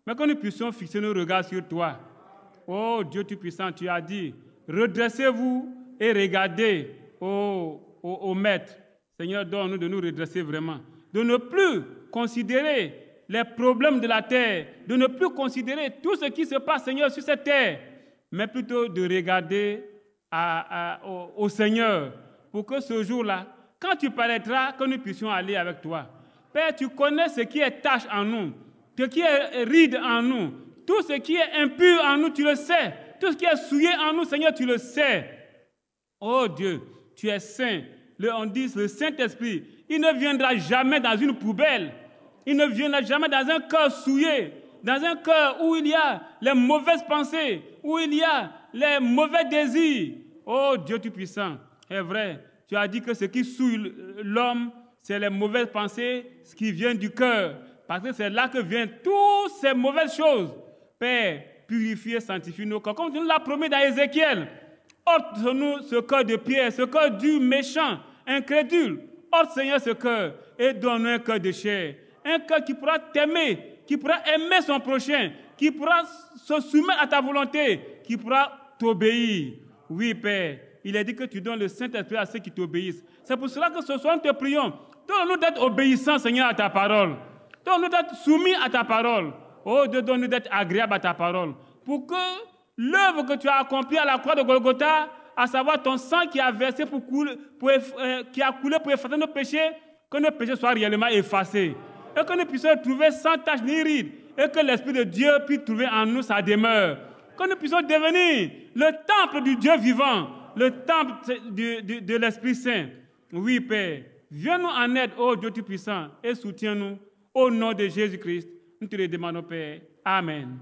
mais que nous puissions fixer nos regards sur toi. Oh Dieu Tout-Puissant, tu as dit, redressez-vous et regardez au Maître. Seigneur, donne-nous de nous redresser vraiment. De ne plus considérer les problèmes de la terre, de ne plus considérer tout ce qui se passe, Seigneur, sur cette terre, mais plutôt de regarder au Seigneur, pour que ce jour-là, quand tu paraîtras, que nous puissions aller avec toi. Père, tu connais ce qui est tache en nous, ce qui est ride en nous, tout ce qui est impur en nous, tu le sais. Tout ce qui est souillé en nous, Seigneur, tu le sais. Oh Dieu, tu es saint. On dit le Saint-Esprit, il ne viendra jamais dans une poubelle. Il ne viendra jamais dans un cœur souillé, dans un cœur où il y a les mauvaises pensées, où il y a les mauvais désirs. Oh Dieu Tout-Puissant, c'est vrai, tu as dit que ce qui souille l'homme, c'est les mauvaises pensées, ce qui vient du cœur. Parce que c'est là que viennent toutes ces mauvaises choses. Père, purifier, sanctifier nos corps. Comme tu nous l'as promis dans Ézéchiel, ôte de nous ce cœur de pierre, ce cœur dur, méchant, incrédule. Ôte, Seigneur, ce cœur et donne-nous un cœur de chair. Un cœur qui pourra t'aimer, qui pourra aimer son prochain, qui pourra se soumettre à ta volonté, qui pourra t'obéir. Oui, Père, il est dit que tu donnes le Saint-Esprit à ceux qui t'obéissent. C'est pour cela que ce soir, nous te prions. Donne-nous d'être obéissants, Seigneur, à ta parole. Donne-nous d'être soumis à ta parole. Oh, donne-nous d'être agréable à ta parole. Pour que l'œuvre que tu as accomplie à la croix de Golgotha, à savoir ton sang qui a versé qui a coulé pour effacer nos péchés, que nos péchés soient réellement effacés. Et que nous puissions trouver sans tache ni ride. Et que l'Esprit de Dieu puisse trouver en nous sa demeure. Que nous puissions devenir le temple du Dieu vivant, le temple de l'Esprit Saint. Oui, Père, viens-nous en aide, ô Dieu Tout-Puissant, et soutiens-nous au nom de Jésus-Christ. Nous te le demandons, Père. Amen.